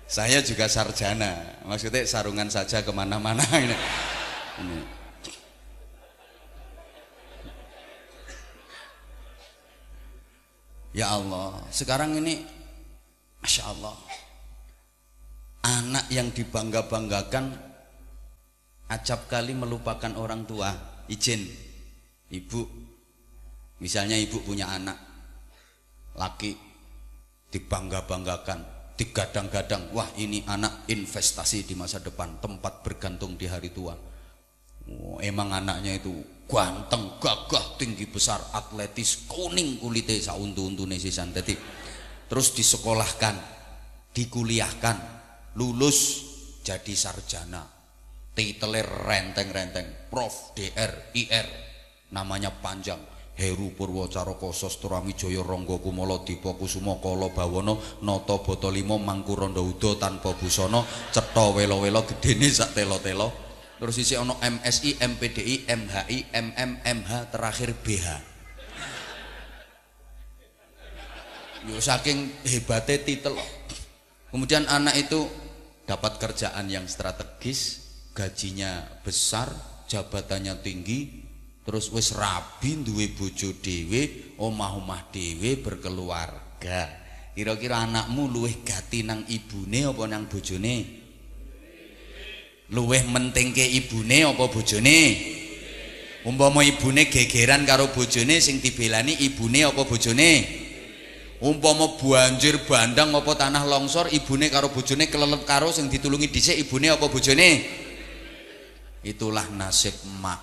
Saya juga sarjana, maksudnya sarungan saja kemana-mana. Ini. Ya Allah, sekarang ini Masya Allah, anak yang dibangga-banggakan acap kali melupakan orang tua. Izin, ibu, Misalnya ibu punya anak laki, dibangga-banggakan, digadang-gadang, wah ini anak investasi di masa depan, tempat bergantung di hari tua. Oh, emang anaknya itu ganteng, gagah, tinggi besar, atletis, kuning kulitnya sauntu-untune sisan. Jadi terus disekolahkan, dikuliahkan, lulus jadi sarjana, titelnya renteng-renteng, Prof, DR, IR, namanya panjang, Heru Purwocaraka Sastroamidjaya Rangga Kumala Dipa Kusuma Kala Bawana Nata Bata Lima Mangkuranda Uda tanpa busana cetha wela-wela gedene sak telo-telo. Terus isi ono MSI, MPDI, MHI, MM, MH, terakhir BH. Yo saking hebatnya titel. Kemudian anak itu dapat kerjaan yang strategis, gajinya besar, jabatannya tinggi, terus wis rabi, duwe bojo dhewe, omah-omah dhewe, berkeluarga. Kira-kira anakmu luwih gati nang ibune apa nang bojone? Luweh mentingke ibune apa bojone? Umpama ibune gegeran karo bojone sing dibelani ibune apa bojone? Umpama banjir bandang apa tanah longsor ibune karo bojone kelelet karo sing ditulungi dhisik ibune apa bojone? Itulah nasib emak.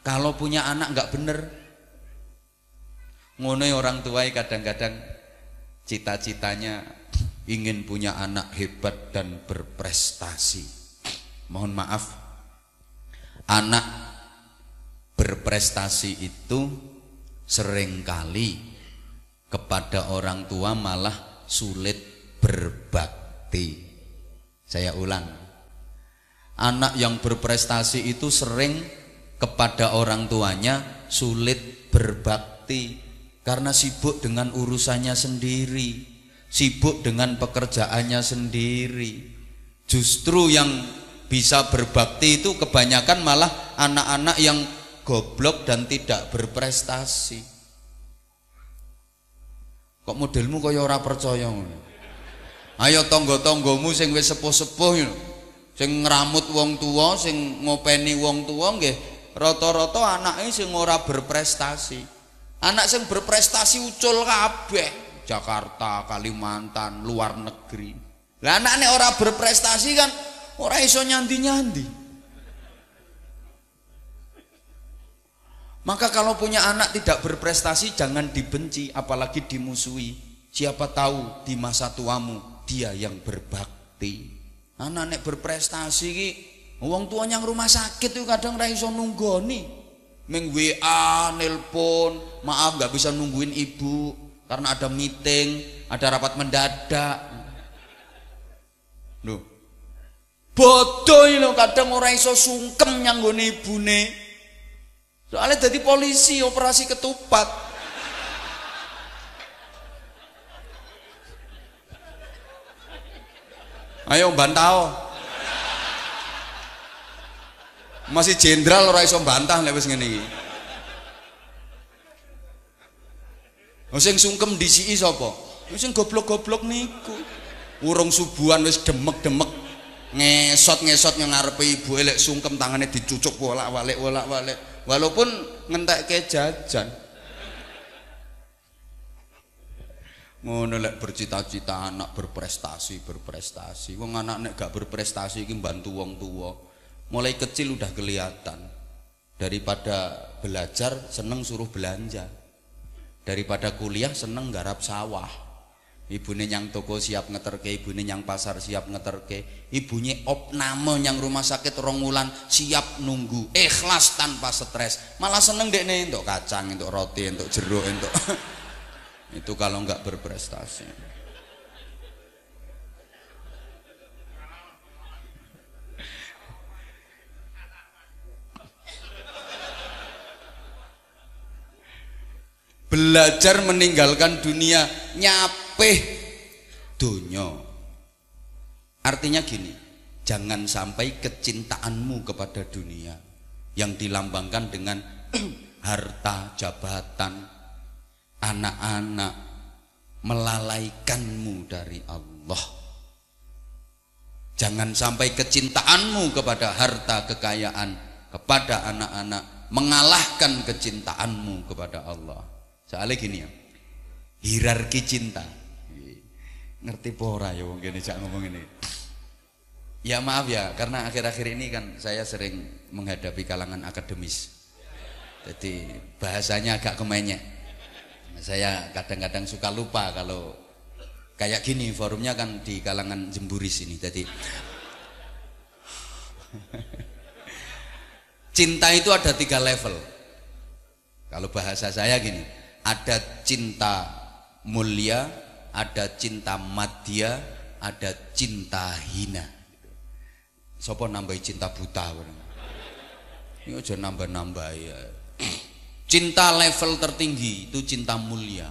Kalau punya anak nggak bener, ngono orang tuai kadang-kadang cita-citanya ingin punya anak hebat dan berprestasi. Mohon maaf, anak berprestasi itu seringkali kepada orang tua malah sulit berbakti. Saya ulang, anak yang berprestasi itu sering kepada orang tuanya sulit berbakti karena sibuk dengan urusannya sendiri, sibuk dengan pekerjaannya sendiri. Justru yang bisa berbakti itu kebanyakan malah anak-anak yang goblok dan tidak berprestasi. Kok modelmu kaya ora percaya ngono? Ayo tangga-tanggamu sing wis sepuh-sepuh sing ngramut wong tua, sing ngopeni wong tua nggih rata-rata anake sing ora berprestasi. Anak sing berprestasi ucul kabeh. Jakarta, Kalimantan, luar negeri. Lah anak nek ora berprestasi kan ora iso nyandi-nyandi. Maka kalau punya anak tidak berprestasi jangan dibenci, apalagi dimusuhi. Siapa tahu di masa tuamu dia yang berbakti. Anak nek berprestasi ki wong tua yang rumah sakit itu kadang ora iso nunggoni. Ming WA, nelpon, maaf nggak bisa nungguin ibu karena ada meeting, ada rapat mendadak. Loh, bodoh ini kadang orang iso sungkem nyanggone ibune. Soalnya jadi polisi operasi ketupat. Ayo bantah. Masih jenderal ora iso bantah lek wis ngene iki. Sing sungkem disiki sapa? Sing goblok-goblok niku. Urung subuhan wis demek-demek ngesot-ngesot yang ngarepe ibuke lek sungkem tangane dicucuk wolak-walik. Walaupun ngentekke jajan. Ngono lek bercita-cita anak berprestasi. Wong anak nek gak berprestasi iki mbantu wong tua. Mulai kecil udah kelihatan. Daripada belajar seneng suruh belanja. Daripada kuliah seneng garap sawah. Ibune nyang toko siap ngeterke, ibune nyang pasar siap ngeterke, ibunya opname nyang rumah sakit 2 wulan siap nunggu, ikhlas tanpa stres. Malah seneng dekne entuk kacang, entuk roti, entuk jeruk, entuk. Itu kalau nggak berprestasi. Belajar meninggalkan dunia, nyapeh dunia. Artinya gini, jangan sampai kecintaanmu kepada dunia yang dilambangkan dengan harta, jabatan, anak-anak melalaikanmu dari Allah. Jangan sampai kecintaanmu kepada harta, kekayaan, kepada anak-anak mengalahkan kecintaanmu kepada Allah. Soalnya gini ya, hierarki cinta. Ngerti pora ya wong kene jak ngomong ini. Ya maaf ya, karena akhir-akhir ini kan saya sering menghadapi kalangan akademis. Jadi bahasanya agak kemenyek. Saya kadang-kadang suka lupa kalau kayak gini forumnya kan di kalangan jemburis ini. Jadi cinta itu ada 3 level. Kalau bahasa saya gini, ada cinta mulia, ada cinta madya, ada cinta hina. Sopo nambahi cinta buta. Ini aja nambah-nambah ya. Cinta level tertinggi itu cinta mulia.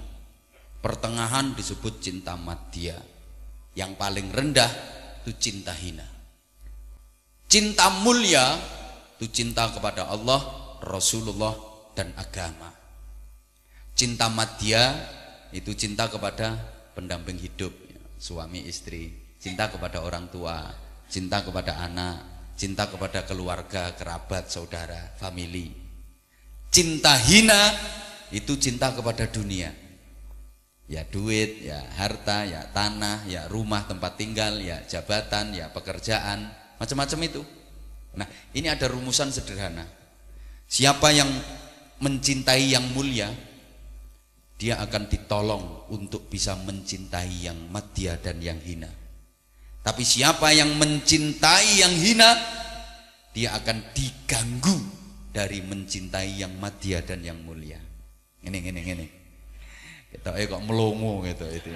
Pertengahan disebut cinta madya. Yang paling rendah itu cinta hina. Cinta mulia itu cinta kepada Allah, Rasulullah, dan agama. Cinta madya itu cinta kepada pendamping hidup, suami istri, cinta kepada orang tua, cinta kepada anak, cinta kepada keluarga, kerabat, saudara, family. Cinta hina itu cinta kepada dunia. Ya duit, ya harta, ya tanah, ya rumah tempat tinggal, ya jabatan, ya pekerjaan, macam-macam itu. Nah, ini ada rumusan sederhana. Siapa yang mencintai yang mulia, dia akan ditolong untuk bisa mencintai yang madya dan yang hina. Tapi siapa yang mencintai yang hina, dia akan diganggu dari mencintai yang madya dan yang mulia. Ini. Kita kok melongo gitu itu.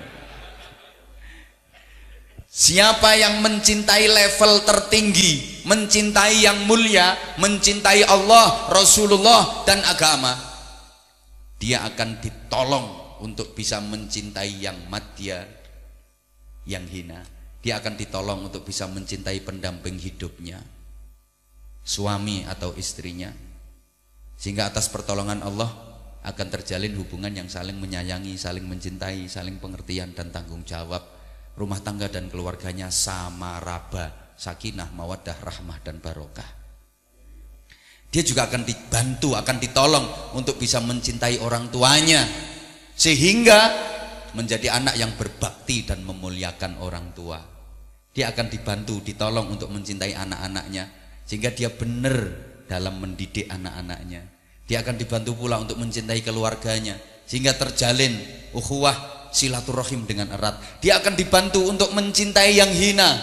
Siapa yang mencintai level tertinggi, mencintai yang mulia, mencintai Allah, Rasulullah, dan agama, dia akan ditolong untuk bisa mencintai yang madya, yang hina. Dia akan ditolong untuk bisa mencintai pendamping hidupnya, suami atau istrinya. Sehingga atas pertolongan Allah akan terjalin hubungan yang saling menyayangi, saling mencintai, saling pengertian dan tanggung jawab. Rumah tangga dan keluarganya sama raba, sakinah, mawaddah, rahmah, dan barokah. Dia juga akan dibantu, akan ditolong untuk bisa mencintai orang tuanya, sehingga menjadi anak yang berbakti dan memuliakan orang tua. Dia akan dibantu, ditolong untuk mencintai anak-anaknya, sehingga dia benar dalam mendidik anak-anaknya. Dia akan dibantu pula untuk mencintai keluarganya, sehingga terjalin ukhuwah silaturahim dengan erat. Dia akan dibantu untuk mencintai yang hina,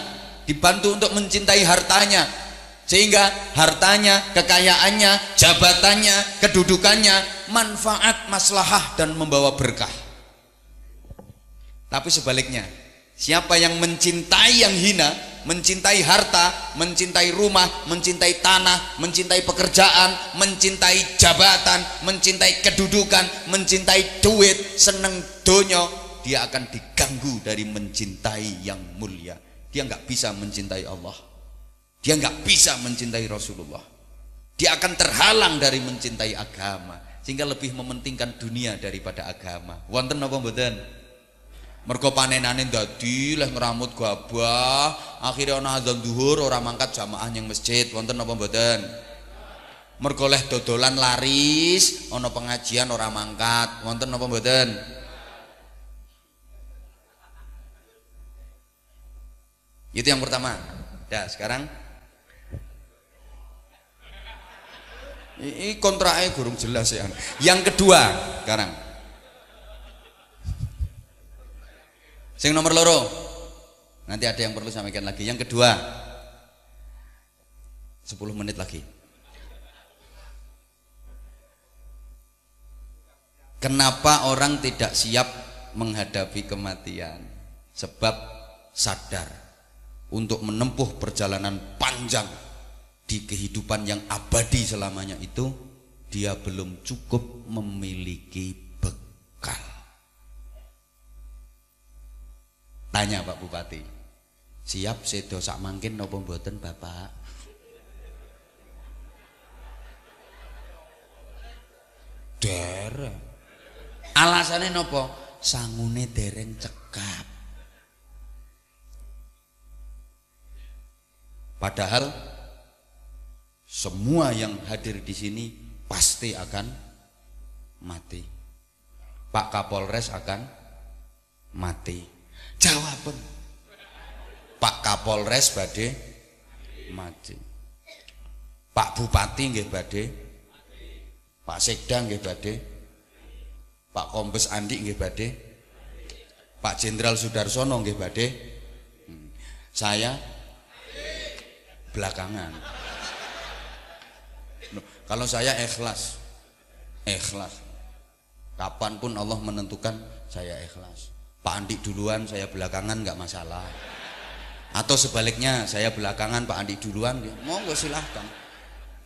dibantu untuk mencintai hartanya, sehingga hartanya, kekayaannya, jabatannya, kedudukannya manfaat, maslahah, dan membawa berkah. Tapi sebaliknya, siapa yang mencintai yang hina, mencintai harta, mencintai rumah, mencintai tanah, mencintai pekerjaan, mencintai jabatan, mencintai kedudukan, mencintai duit, seneng donyo, dia akan diganggu dari mencintai yang mulia. Dia nggak bisa mencintai Allah, dia nggak bisa mencintai Rasulullah, dia akan terhalang dari mencintai agama, sehingga lebih mementingkan dunia daripada agama. Wonten apa mboten? Mergo panenane dadi leh ngeramut gabah, akhirnya ana adzan zuhur ora mangkat jamaah yang masjid. Wonten apa mboten? Mergo leh dodolan laris, ana pengajian ora mangkat. Wonten apa mboten? Itu yang pertama. Dah, sekarang ini kontraknya gurung jelas ya. Yang kedua, sekarang sing nomor loro, nanti ada yang perlu sampaikan lagi. Yang kedua, 10 menit lagi. Kenapa orang tidak siap menghadapi kematian? Sebab sadar untuk menempuh perjalanan panjang di kehidupan yang abadi selamanya itu, dia belum cukup memiliki bekal. Tanya Pak Bupati, siap sedo sak mangkin napa mboten Bapak? Dereng. Alasane napa? Sangune dereng cekap. Padahal semua yang hadir di sini pasti akan mati. Pak Kapolres akan mati. Jawaban Pak Kapolres badhe mati. Pak Bupati nggih badhe, Pak Sekda nggih badhe, Pak Kombes Andi nggih badhe, Pak Jenderal Sudarsono nggih badhe. Saya belakangan. Kalau saya ikhlas, kapanpun Allah menentukan saya ikhlas. Pak Andi duluan, saya belakangan, nggak masalah. Atau sebaliknya, saya belakangan, Pak Andi duluan, ya monggo silahkan.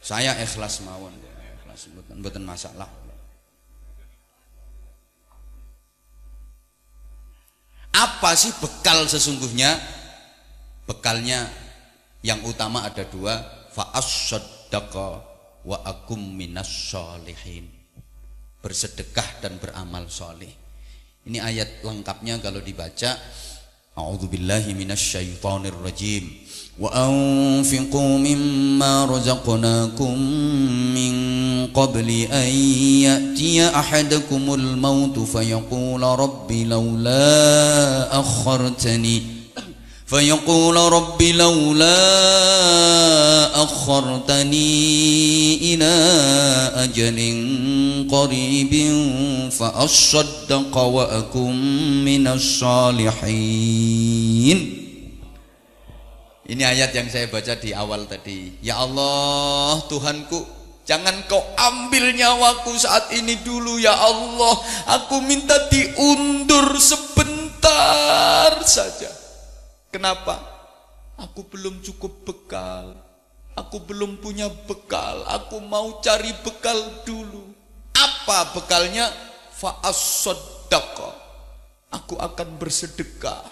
Saya ikhlas mawon, ikhlas, mboten masalah. Apa sih bekal sesungguhnya? Bekalnya yang utama ada dua, fa'as-saddaqa wa akum minas sholihin. Bersedekah dan beramal soleh. Ini ayat lengkapnya kalau dibaca, a'udzubillahi minasyaitonir rajim. Wa anfiqu mimma razaqnakum min qabli an ya'tiya ahadakumul maut fayaqula rabbi laula akhartani فيقول رب لولا أخرتني إلى أجل قريب فأصدق وأكن من الصالحين. Ini ayat yang saya baca di awal tadi. Ya Allah, Tuhanku, jangan kau ambil nyawaku saat ini dulu ya Allah. Aku minta diundur sebentar saja. Kenapa? Aku belum cukup bekal. Aku belum punya bekal. Aku mau cari bekal dulu. Apa bekalnya? Fa'as-saddaqa. Aku akan bersedekah.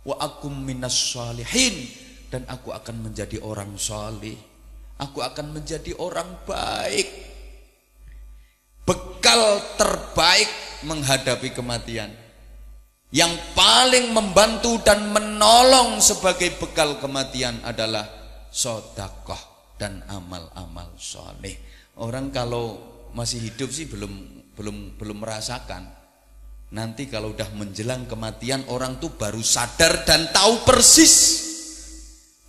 Wa akum minas sholihin. Dan aku akan menjadi orang saleh. Aku akan menjadi orang baik. Bekal terbaik menghadapi kematian. Yang paling membantu dan menolong sebagai bekal kematian adalah sedekah dan amal-amal soleh. Orang kalau masih hidup sih belum merasakan. Nanti kalau udah menjelang kematian, orang tuh baru sadar dan tahu persis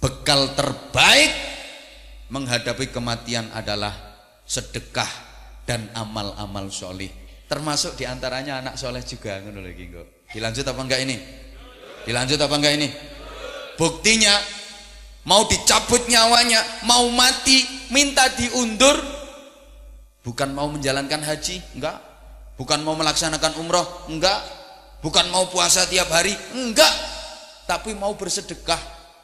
bekal terbaik menghadapi kematian adalah sedekah dan amal-amal soleh. Termasuk diantaranya anak soleh juga. Ngono lagi kok. Dilanjut apa enggak ini? Dilanjut apa enggak ini? Buktinya mau dicabut nyawanya, mau mati, minta diundur. Bukan mau menjalankan haji, enggak. Bukan mau melaksanakan umroh, enggak. Bukan mau puasa tiap hari, enggak. Tapi mau bersedekah.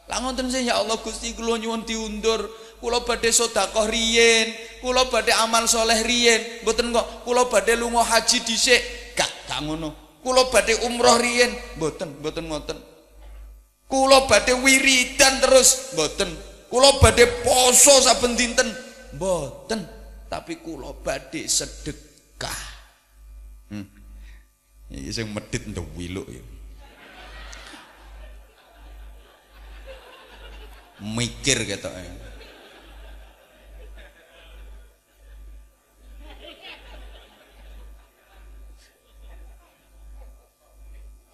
Lah ngoten sih ya Allah Gusti kula nyuwun diundur. Kula badhe sedekah riyen, kula badhe amal soleh riyen. Mboten kok kula badhe lunga haji dhisik. Gak ngono. Kula badhe umroh riyen, mboten ngoten. Kula badhe wiridan terus, mboten. Kula badhe poso saben dinten, mboten. Tapi kula badhe sedekah. Iki sing medhit ndek wiluk ya. Mikir ketoke.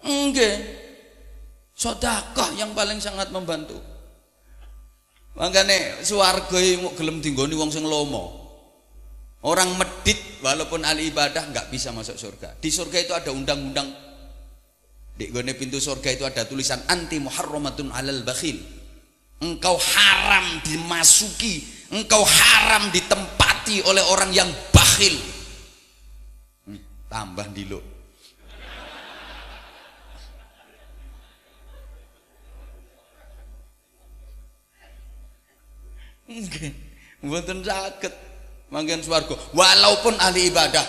Enggak, sedekah yang paling sangat membantu. Makanya swarga mau gelem dinggoni wong sing lomo. Orang medit walaupun ahli ibadah nggak bisa masuk surga. Di surga itu ada undang-undang. Di gone pintu surga itu ada tulisan anti muharramatun alal bakhil. Engkau haram dimasuki, engkau haram ditempati oleh orang yang bakhil. Tambah dilo. Mboten saged manggen swarga walaupun ahli ibadah,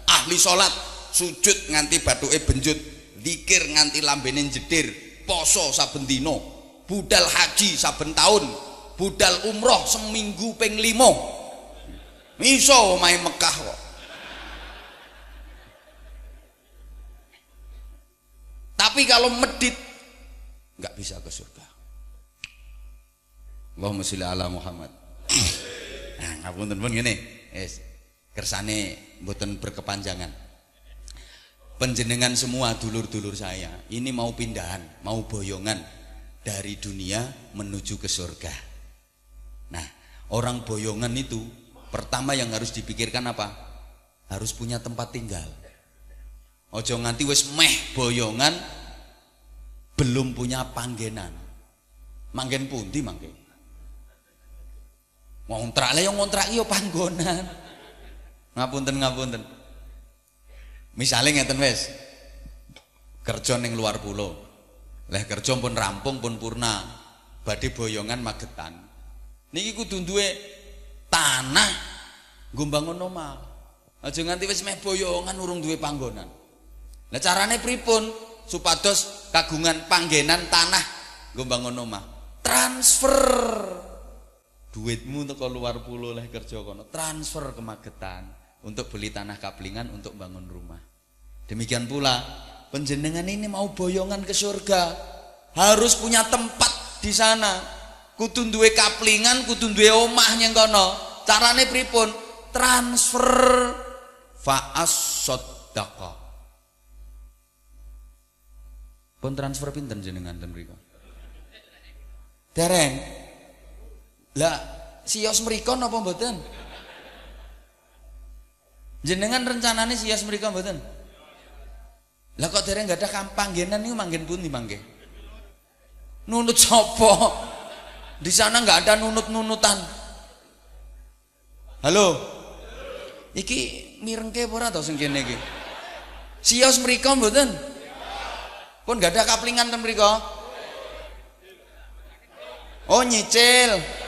ahli salat, sujud nganti bathuke benjut, zikir nganti lambene jedir, poso saben dina, budal haji saben taun, budal umroh seminggu ping 5. Iso omahe Mekah kok. Tapi kalau medit nggak bisa ke surga. Allahumma sholli ala Muhammad. Nah, ngapunten pun ngene. Wis. Kersane mboten berkepanjangan. Panjenengan semua dulur-dulur saya, ini mau pindahan, mau boyongan dari dunia menuju ke surga. Nah, orang boyongan itu pertama yang harus dipikirkan apa? Harus punya tempat tinggal. Ojo nganti wis meh boyongan belum punya panggenan. Manggen pundi mangke? Ngontrak le yo ngontrak yo panggonan. Ngapunten. Misalnya ngeten wis. Kerja ning luar pulau. Leh kerja pun rampung pun purna. Badhe boyongan Magetan. Niki kudu duwe tanah nggo mbangun omah. Aja nganti wis meh boyongan urung duwe panggonan. Lah carane pripun supados kagungan panggenan tanah nggo mbangun omah? Transfer. Duitmu teko luar pulau leh kerja kono, transfer ke Magetan untuk beli tanah kaplingan untuk bangun rumah. Demikian pula panjenengan ini mau boyongan ke surga, harus punya tempat di sana. Kudu duwe kaplingan, kudu duwe omah nyeng kono. Carane pripun? Transfer fa'as sodaqah. Pun transfer pinten jenengan ten mriku? Dereng. Lah sios mriku napa mboten? Jenengan rencanane sios mriku mboten? Lah kok dereng enggak ada panggenan niku manggen pundi mangke? Nunut sapa? Di sana enggak ada nunut-nunutan. Halo. Iki mirengke apa ora to sing kene iki? Sios mriku mboten? Pun enggak ada kaplingan ten mriku? Oh nyicil.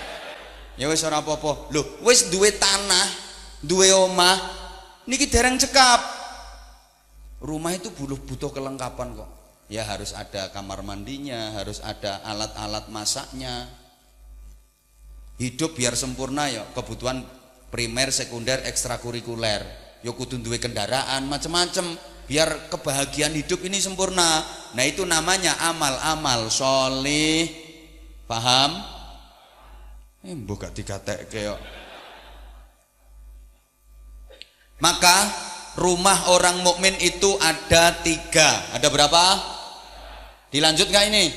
Ya wis ora apa-apa. Lho, wis duwe tanah, duwe omah, niki dereng cekap. Rumah itu butuh kelengkapan kok. Ya harus ada kamar mandinya, harus ada alat-alat masaknya. Hidup biar sempurna ya, kebutuhan primer, sekunder, ekstrakurikuler. Ya kudu duwe kendaraan, macam-macam biar kebahagiaan hidup ini sempurna. Nah, itu namanya amal-amal sholih. Paham? Mbok gak dikatekke kok. Maka rumah orang mukmin itu ada 3. Ada berapa? Dilanjut gak ini?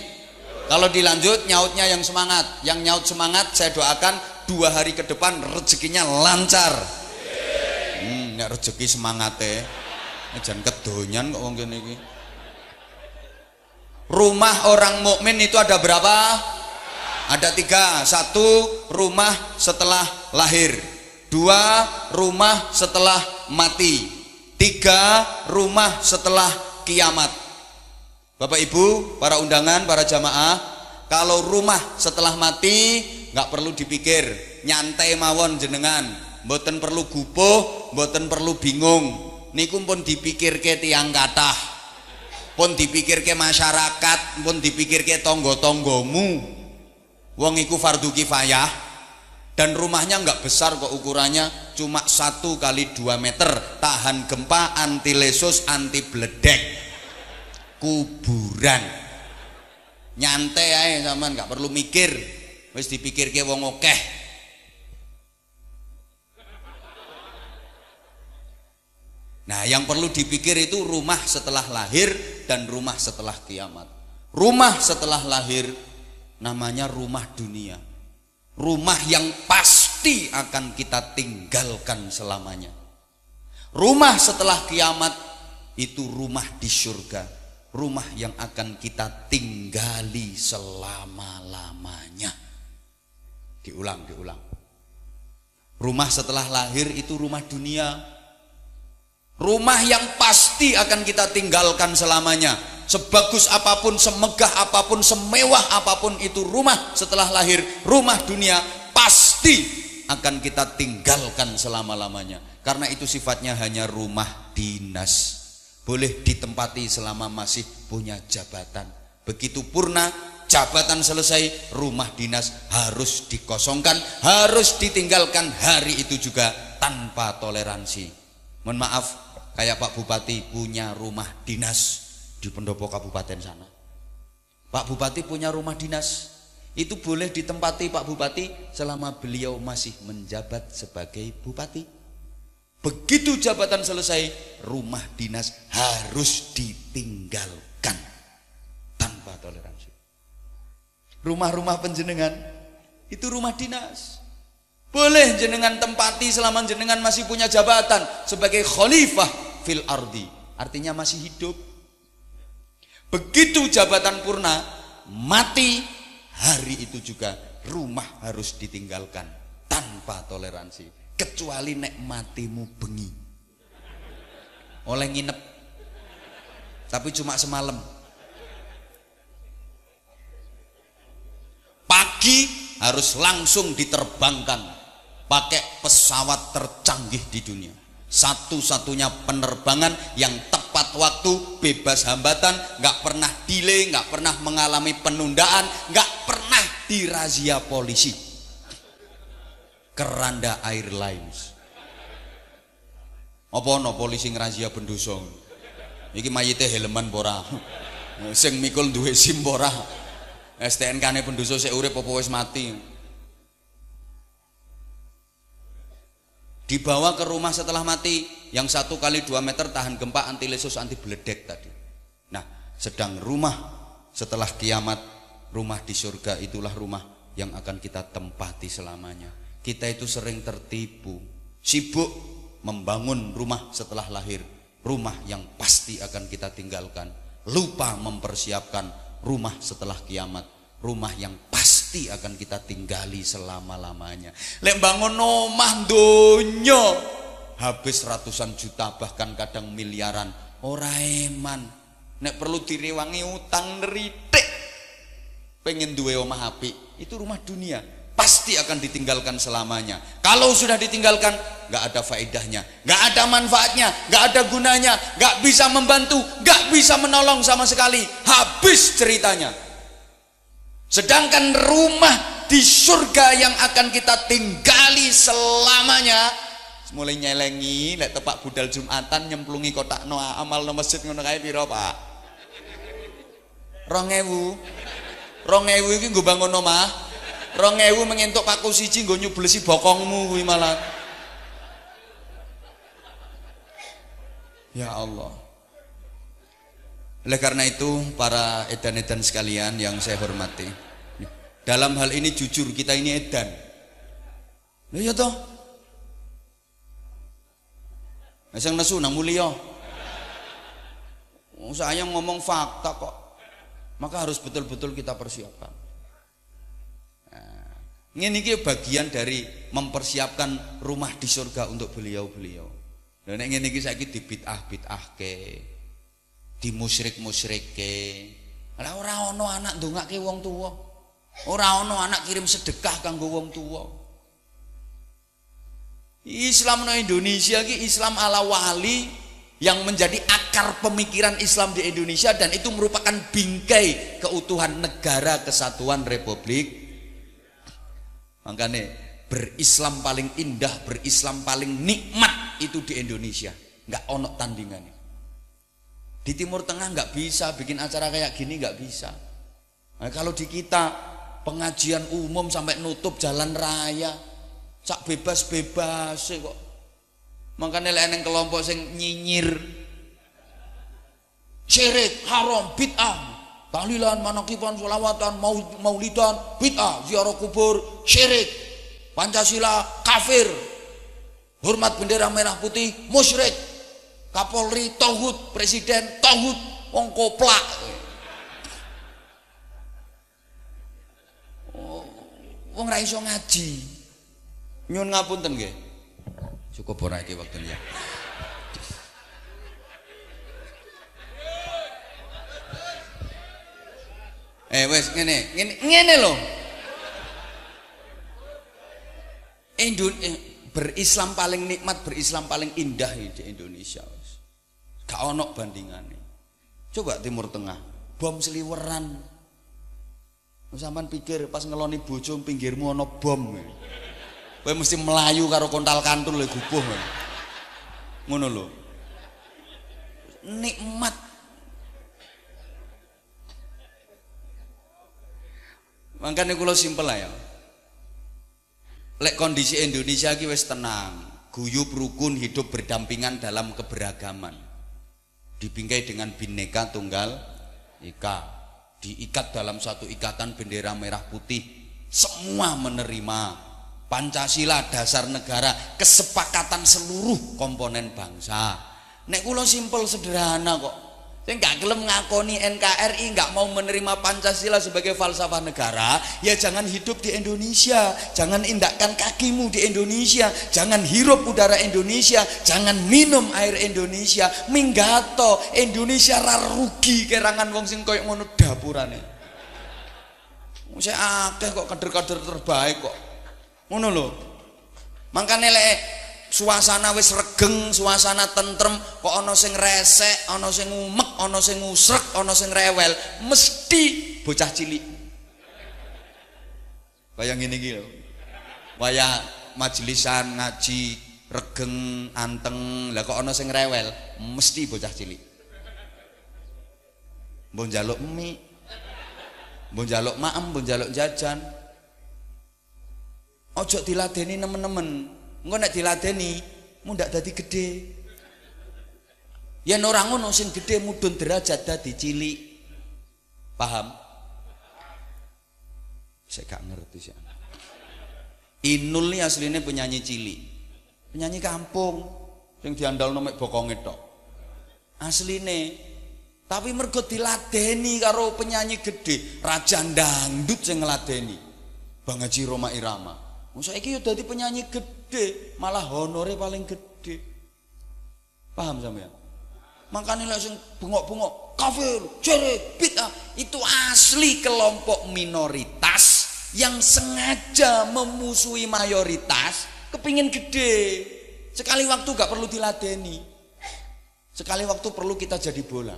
Kalau dilanjut nyautnya yang semangat. Yang nyaut semangat saya doakan 2 hari ke depan rezekinya lancar. Nek rezeki semangate jangan kedonyan kok wong kene iki. Rumah orang mukmin itu ada berapa? Ada 3. 1 rumah setelah lahir, 2 rumah setelah mati, 3 rumah setelah kiamat. Bapak Ibu, para undangan, para jamaah, kalau rumah setelah mati nggak perlu dipikir, nyantai mawon jenengan, mboten perlu gupuh, mboten perlu bingung. Niku pun dipikirke tiang kathah, pun dipikirke masyarakat, pun dipikirke tonggo-tonggomu. Wong iku fardu kifayah dan rumahnya nggak besar kok, ukurannya cuma 1 kali 2 meter, tahan gempa, anti lesus, anti bledek, kuburan. Nyantai ae sampean, nggak perlu mikir, wis dipikirke wong akeh. Nah, yang perlu dipikir itu rumah setelah lahir dan rumah setelah kiamat. Rumah setelah lahir namanya rumah dunia, rumah yang pasti akan kita tinggalkan selamanya. Rumah setelah kiamat itu rumah di surga, rumah yang akan kita tinggali selama-lamanya. Diulang. Rumah setelah lahir itu rumah dunia, rumah yang pasti akan kita tinggalkan selamanya. Sebagus apapun, semegah apapun, semewah apapun itu rumah setelah lahir, rumah dunia pasti akan kita tinggalkan selama-lamanya. Karena itu sifatnya hanya rumah dinas, boleh ditempati selama masih punya jabatan. Begitu purna jabatan selesai, rumah dinas harus dikosongkan, harus ditinggalkan hari itu juga tanpa toleransi. Mohon maaf, kayak Pak Bupati punya rumah dinas di pendopo kabupaten sana. Pak Bupati punya rumah dinas, itu boleh ditempati Pak Bupati selama beliau masih menjabat sebagai bupati. Begitu jabatan selesai, rumah dinas harus ditinggalkan tanpa toleransi. Rumah-rumah penjenengan itu rumah dinas. Boleh jenengan tempati selama jenengan masih punya jabatan sebagai khalifah fil ardi. Artinya masih hidup. Begitu jabatan purna, mati, hari itu juga rumah harus ditinggalkan tanpa toleransi. Kecuali nek matimu bengi, oleh nginep, tapi cuma semalam. Pagi harus langsung diterbangkan pakai pesawat tercanggih di dunia, satu-satunya penerbangan yang tepat waktu, bebas hambatan, nggak pernah delay, nggak pernah mengalami penundaan, nggak pernah dirazia polisi. Keranda Airlines. Apa no polisi ngerazia pendoso? Iki mayite helman pora. Sing mikul duwe SIM pora. STNK-ne pendoso sik urip apa wis mati. Dibawa ke rumah setelah mati yang 1 kali 2 meter tahan gempa, anti lesus, anti beledek tadi. Nah, sedang rumah setelah kiamat, rumah di surga itulah rumah yang akan kita tempati selamanya. Kita itu sering tertipu, sibuk membangun rumah setelah lahir, rumah yang pasti akan kita tinggalkan, lupa mempersiapkan rumah setelah kiamat, rumah yang pasti akan kita tinggali selama-lamanya. Lek bangun omah donya habis ratusan juta, bahkan kadang miliaran, ora eman. Nek perlu direwangi utang neritik pengen duwe omah apik, itu rumah dunia pasti akan ditinggalkan selamanya. Kalau sudah ditinggalkan, nggak ada faedahnya, nggak ada manfaatnya, nggak ada gunanya, nggak bisa membantu, nggak bisa menolong sama sekali. Habis ceritanya. Sedangkan rumah di surga yang akan kita tinggali selamanya, mulai nyelengi, lek tepak budal Jumatan nyemplungi kotak no amal no masjid ngono kae piro, Pak? 2000 iki nggo bangun omah. 2000 mengentuk paku siji nggo nyublesi bokongmu kuwi malah. Ya Allah. Oleh karena itu para edan-edan sekalian yang saya hormati, dalam hal ini jujur kita ini edan. Lha ya toh. Sing nesu nang mulya. Saya ngomong fakta kok. Maka harus betul-betul kita persiapkan. Ini bagian dari mempersiapkan rumah di surga untuk beliau-beliau. Dan ini saiki dibid'ah-bid'ahke, dimusyrik-musyrike. Lah ora ana anak ndongake wong tuwa. Ora ana anak kirim sedekah kanggo wong tuwa. Islam no Indonesia iki Islam ala wali yang menjadi akar pemikiran Islam di Indonesia, dan itu merupakan bingkai keutuhan negara kesatuan Republik. Makanya berislam paling indah, berislam paling nikmat itu di Indonesia, nggak onok tandingannya. Di Timur Tengah nggak bisa bikin acara kayak gini, nggak bisa. Nah, kalau di kita pengajian umum sampai nutup jalan raya, sak bebas-bebas kok. Makanya lek kelompok sing nyinyir syirik, haram, bid'ah, tahlilan, manakiban, sholawatan, maulidan, bid'ah, ziarah kubur, syirik, Pancasila, kafir, hormat bendera merah putih, musyrik, Kapolri, tauhid, presiden, tauhid, wong koplak. Wong ra iso ngaji. Nyun ngapunten nggih. Cukup ora iki wektune ya. Wes ngene lho. Berislam paling nikmat, berislam paling indah di Indonesia. Gak ono bandingane. Coba Timur Tengah, bom seliweran. Sampeyan pikir pas ngeloni bojo pinggirmu ono bom. Kowe mesti melayu karo kontal kantul lho gubuh. Ngono lho. Nikmat. Makanya kula simpel ya. Lek kondisi Indonesia iki wis tenang, guyub rukun hidup berdampingan dalam keberagaman. Dibingkai dengan Bhinneka Tunggal Ika, diikat dalam satu ikatan bendera merah putih. Semua menerima Pancasila dasar negara, kesepakatan seluruh komponen bangsa. Nek kula simpel sederhana kok. Saya nggak gelem ngakoni NKRI, nggak mau menerima Pancasila sebagai falsafah negara, ya jangan hidup di Indonesia, jangan indakkan kakimu di Indonesia, jangan hirup udara Indonesia, jangan minum air Indonesia. Minggato Indonesia ra rugi kerangan wong sing koyo ngono dapurane. Saya akeh kok kader-kader terbaik kok. Ngono lho. Makane lek suasana wis regeng, suasana tentrem, kok ana sing resek, ana sing umek, ana sing ngusrek, ana sing rewel, mesti bocah cilik. Kaya ngene iki lho. Waya majelisan ngaji regeng anteng, lah kok ana sing rewel, mesti bocah cilik. Mbok njaluk mie, mbok njaluk maem, mbok njaluk jajan. Ojo diladeni nemen-nemen. Engko nek diladeni mundak dadi gede. Yen ora ngono sing gede mudhun derajat dadi cilik. Paham? Saya gak ngerti sih. Inul ini aslinya penyanyi cilik. Penyanyi kampung sing diandalno mek bokonge tok. Asline. Tapi mergo diladeni karo penyanyi gede, raja dangdut sing ngladeni. Bang Haji Rhoma Irama. Saiki yo dadi penyanyi gede, malah honore paling gede. Paham sampean? Makanya lek sing bengok-bengok kafir, jere, bid'ah, itu asli kelompok minoritas yang sengaja memusuhi mayoritas, kepingin gede. Sekali waktu gak perlu diladeni. Sekali waktu perlu kita jadi bola.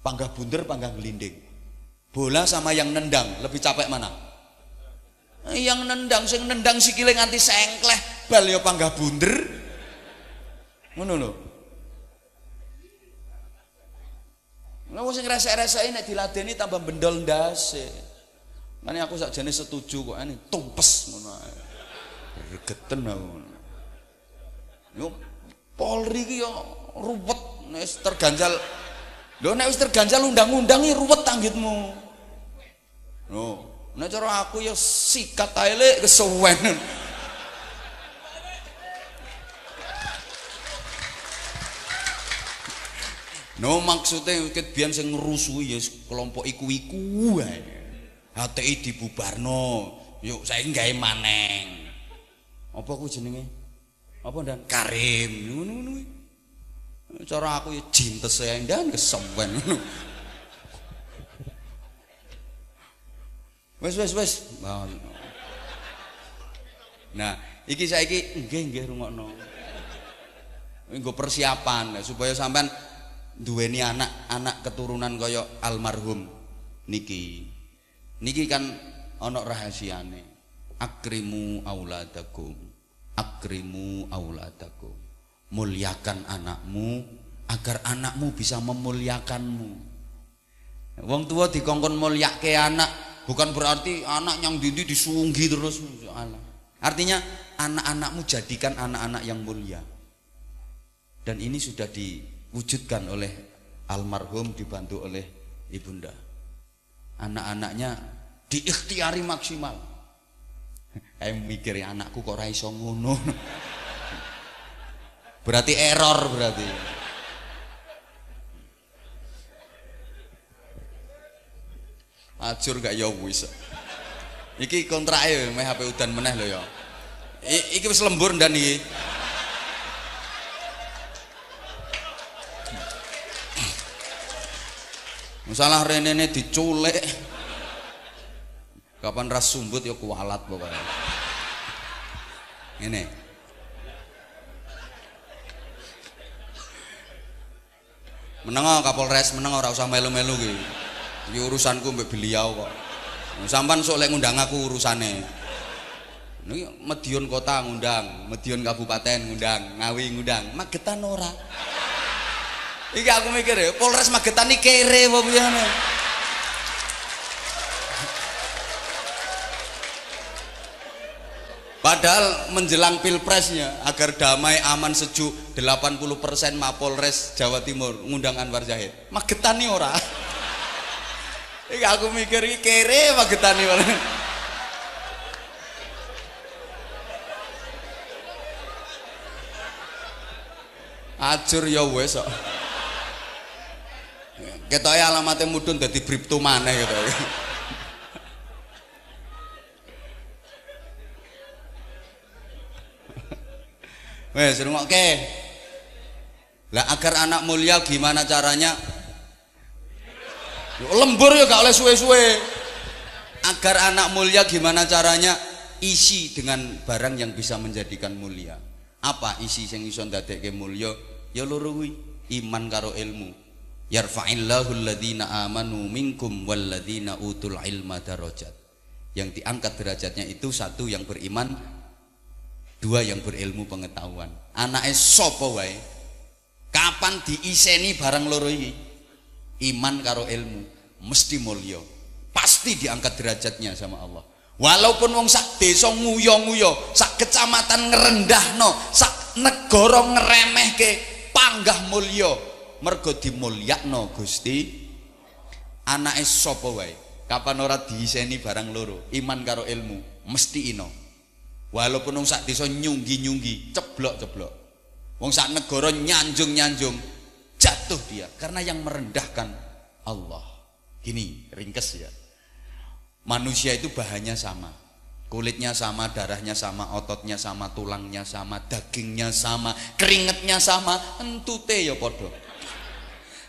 Panggah bunder, panggah gelinding. Bola sama yang nendang, lebih capek mana? Yang nendang, sing nendang sikile nganti sengkleh, bal ya panggah bunder. Ngono lho. Lah sing resek-reseki nek diladeni tambah bendol ndase. Mane aku sakjane setuju kok ane tumpes ngono ae. Regeten aku. Yo Polri ki yo ruwet wis terganjal. Lho nek wis terganjal undang-undang iki ruwet tanggitmu. Loh, nek cara aku ya sikat ae lek kesuwen. No maksudnya ket biyen sing ngrusuhi ya kelompok iku-iku ae. HTI dibubarno, yuk saiki gawe maneng. Apa ku jenenge? Apa ndan Karim ngono-ngono. Cara aku ya jintes ae ndan kesuwen ngono. Wes. Nah, iki saiki nggih rungokno. Nggo persiapan supaya sampean duweni anak keturunan kaya almarhum niki. Niki kan ana rahasiane. Akrimu auladakum. Akrimu auladakum. Muliakan anakmu agar anakmu bisa memuliakanmu. Wong tua dikongkon mulyake anak bukan berarti anak yang dindi disunggi terus. Artinya anak-anakmu jadikan anak-anak yang mulia. Dan ini sudah diwujudkan oleh almarhum dibantu oleh ibunda. Anak-anaknya diikhtiari maksimal. Kayak mikir anakku kok ra iso ngono. Berarti error berarti. Ajur gak ya wis. Iki kontrake meh HP udan meneh lho ya. Iki wis lembur ndan iki. Masalah renene diculik. Kapan ras sumbut ya kualat pokoknya. Ngene. Meneng Kapolres, meneng ora usah melu-melu ki. Iki urusanku mbek beliau kok. Sampan sok lek ngundang aku urusane. Niki Madiun kota ngundang, Madiun kabupaten ngundang, Ngawi ngundang, Magetan ora. Iki aku mikir ya, Polres Magetan iki kere apa piye. Padahal menjelang pilpresnya agar damai aman sejuk 80% Mapolres Jawa Timur ngundang Anwar Zahid. Magetani ora? Iki aku mikir iki kere magetani ora. Ajur ya wis kok. Ketoke alamate mudhun dadi bripto maneh ketoke. Wes rungokke. Lah agar anak mulia gimana caranya? Lembur ya gak oleh suwe-suwe. Agar anak mulia gimana caranya? Isi dengan barang yang bisa menjadikan mulia. Apa isi sing iso ndadekke mulya? Ya loro kuwi, iman karo ilmu. Yarfa'illahu alladhina amanu minkum walladzina utul ilma darajat. Yang diangkat derajatnya itu satu yang beriman, dua yang berilmu pengetahuan. Anake sapa wae kapan diiseni barang loro iki, iman karo ilmu, mesti mulya, pasti diangkat derajatnya sama Allah. Walaupun wong sak desa nguyo-nguyo, sak kecamatan ngerendahno, sak negara ngremehke, panggah mulya mergo dimulyakno Gusti. Anake sapa wae kapan ora diiseni barang loro, iman karo ilmu, mesti ino. Walaupun wong sak desa nyunggi-nyunggi, ceblok-ceblok, wong sak negara nyanjung-nyanjung, jatuh dia karena yang merendahkan Allah. Gini ringkes ya, manusia itu bahannya sama, kulitnya sama, darahnya sama, ototnya sama, tulangnya sama, dagingnya sama, keringetnya sama, entute ya podo.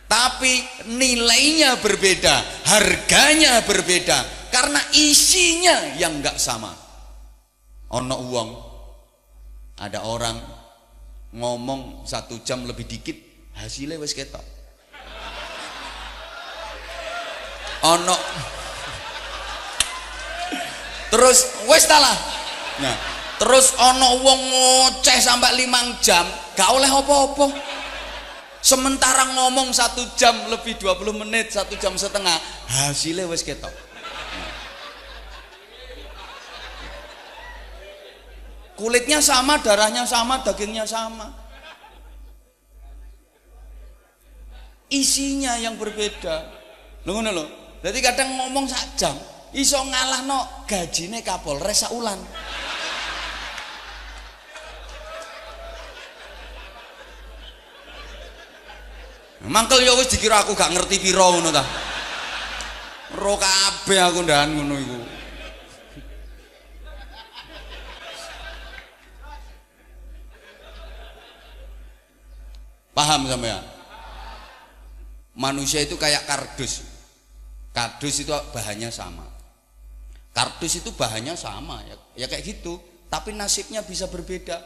Tapi nilainya berbeda, harganya berbeda karena isinya yang enggak sama. Ono uang, ada orang ngomong 1 jam lebih dikit, hasilnya wis ketok. Ono terus wis talah. Nah, terus ono wong ngoceh sampai 5 jam, gak oleh apa-apa. Sementara ngomong 1 jam lebih 20 menit, 1 jam setengah, hasilnya wis ketok. Kulitnya sama, darahnya sama, dagingnya sama, isinya yang berbeda. Lho ngono lho. Jadi kadang ngomong 1 jam iso ngalahno gajine Kapolres saulan. Mangkel ya wis dikira aku gak ngerti pira ngono ta. Ro kabeh aku ndan ngono iku. Paham sampean? Manusia itu kayak kardus. Kardus itu bahannya sama. Kardus itu bahannya sama ya kayak gitu, tapi nasibnya bisa berbeda.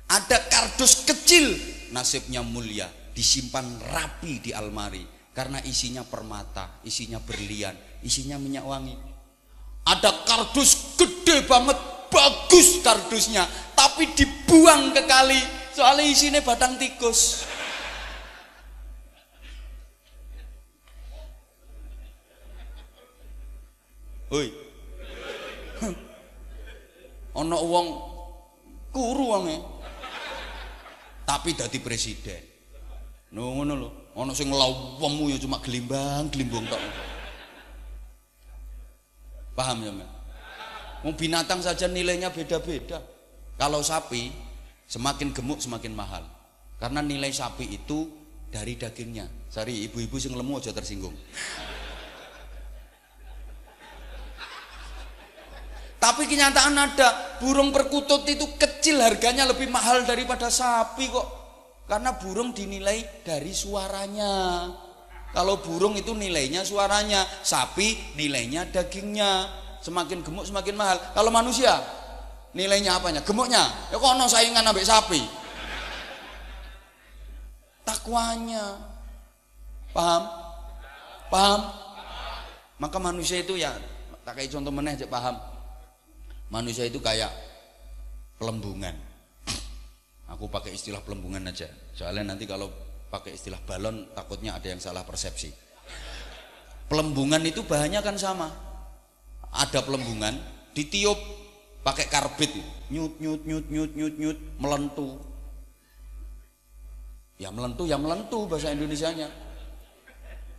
Ada kardus kecil, nasibnya mulia, disimpan rapi di almari karena isinya permata, isinya berlian, isinya minyak wangi. Ada kardus gede banget, bagus kardusnya, tapi dibuang ke kali soalnya isinya batang tikus. Hoi, ono wong kuru wonge, tapi dadi presiden. Ngono lho, ono sing lawemu ya cuma glimbang-glimbung tok. Paham ya, Mas? Wong binatang saja nilainya beda-beda. Kalau sapi semakin gemuk semakin mahal. Karena nilai sapi itu dari dagingnya. Sorry, ibu-ibu sing lemu aja tersinggung. Tapi kenyataan ada, burung perkutut itu kecil, harganya lebih mahal daripada sapi kok. Karena burung dinilai dari suaranya. Kalau burung itu nilainya suaranya, sapi nilainya dagingnya. Semakin gemuk semakin mahal. Kalau manusia nilainya apanya? Gemuknya. Ya kono saingan ambek sapi. Takwanya. Paham? Paham? Maka manusia itu ya, tak kayak contoh meneh aja paham. Manusia itu kayak pelembungan. Aku pakai istilah pelembungan aja. Soalnya nanti kalau pakai istilah balon takutnya ada yang salah persepsi. Pelembungan itu bahannya kan sama. Ada pelembungan, ditiup pakai karbit, nyut melentu. Ya melentu bahasa Indonesianya.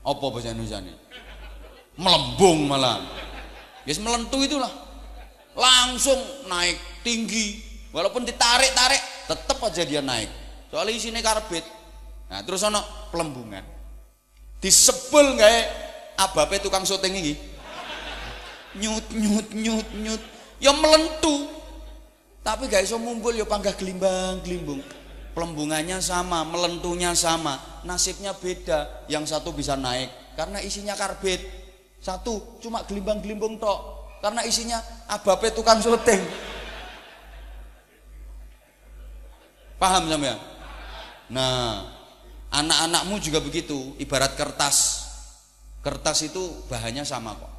Apa bahasa Indonesianya? Melembung malah. Yes, melentu itulah. Langsung naik tinggi. Walaupun ditarik-tarik, tetap aja dia naik. Soalnya isinya karbit. Nah, terus ono pelembungan. Disebel gawe abape tukang syuting iki. Nyut. Ya melentu. Tapi gak iso mumbul ya panggah gelimbang-gelimbung. Pelembungannya sama, melentunya sama, nasibnya beda. Yang satu bisa naik karena isinya karbit. Satu cuma gelimbang-gelimbung tok karena isinya abape tukang syuting. Paham sampean? Nah, anak-anakmu juga begitu, ibarat kertas. Kertas itu bahannya sama kok.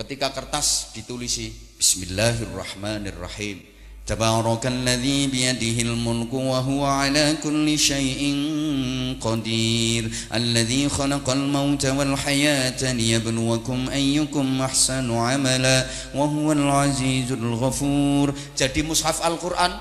Ketika kertas ditulisi Bismillahirrahmanirrahim. Tabarakalladzi biyadihil mulku wa huwa ala kulli syai'in qadir. Alladzi khalaqal mauta wal hayata liyabluwakum ayyukum ahsanu amala wa huwal azizul ghafur. Jadi mushaf Al-Qur'an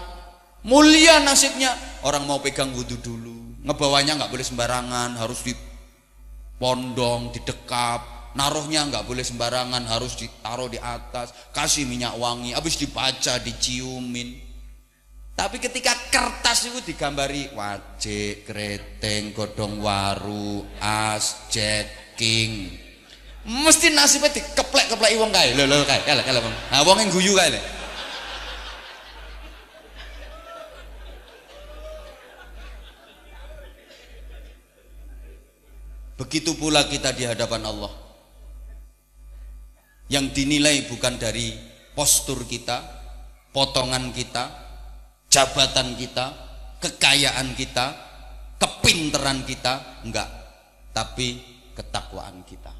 mulia nasibnya. Orang mau pegang wudu dulu, ngebawanya nggak boleh sembarangan, harus dipondong, didekap. Naruhnya nggak boleh sembarangan, harus ditaruh di atas, kasih minyak wangi, habis dibaca, diciumin. Tapi ketika kertas itu digambari wajik, kreteng, godong waru, as, jet, king, mesti nasibnya dikeplek-kepleki wong kae. Lho kae. Nah, wong yang guyu kae. Begitu pula kita di hadapan Allah. Yang dinilai bukan dari postur kita, potongan kita, jabatan kita, kekayaan kita, kepinteran kita, enggak, tapi ketakwaan kita.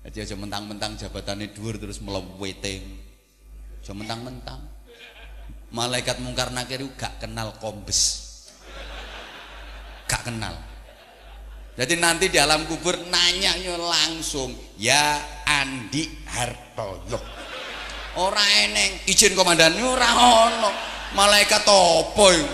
Jadi aja mentang-mentang jabatannya dhuwur terus meleweteng. Aja mentang-mentang. Malaikat mungkar nakir gak kenal kombes. Gak kenal. Jadi nanti di alam kubur nanyanya langsung, ya Andi Hartoyo. Ora eneng izin komandan ora ono. Malaikat apa iku?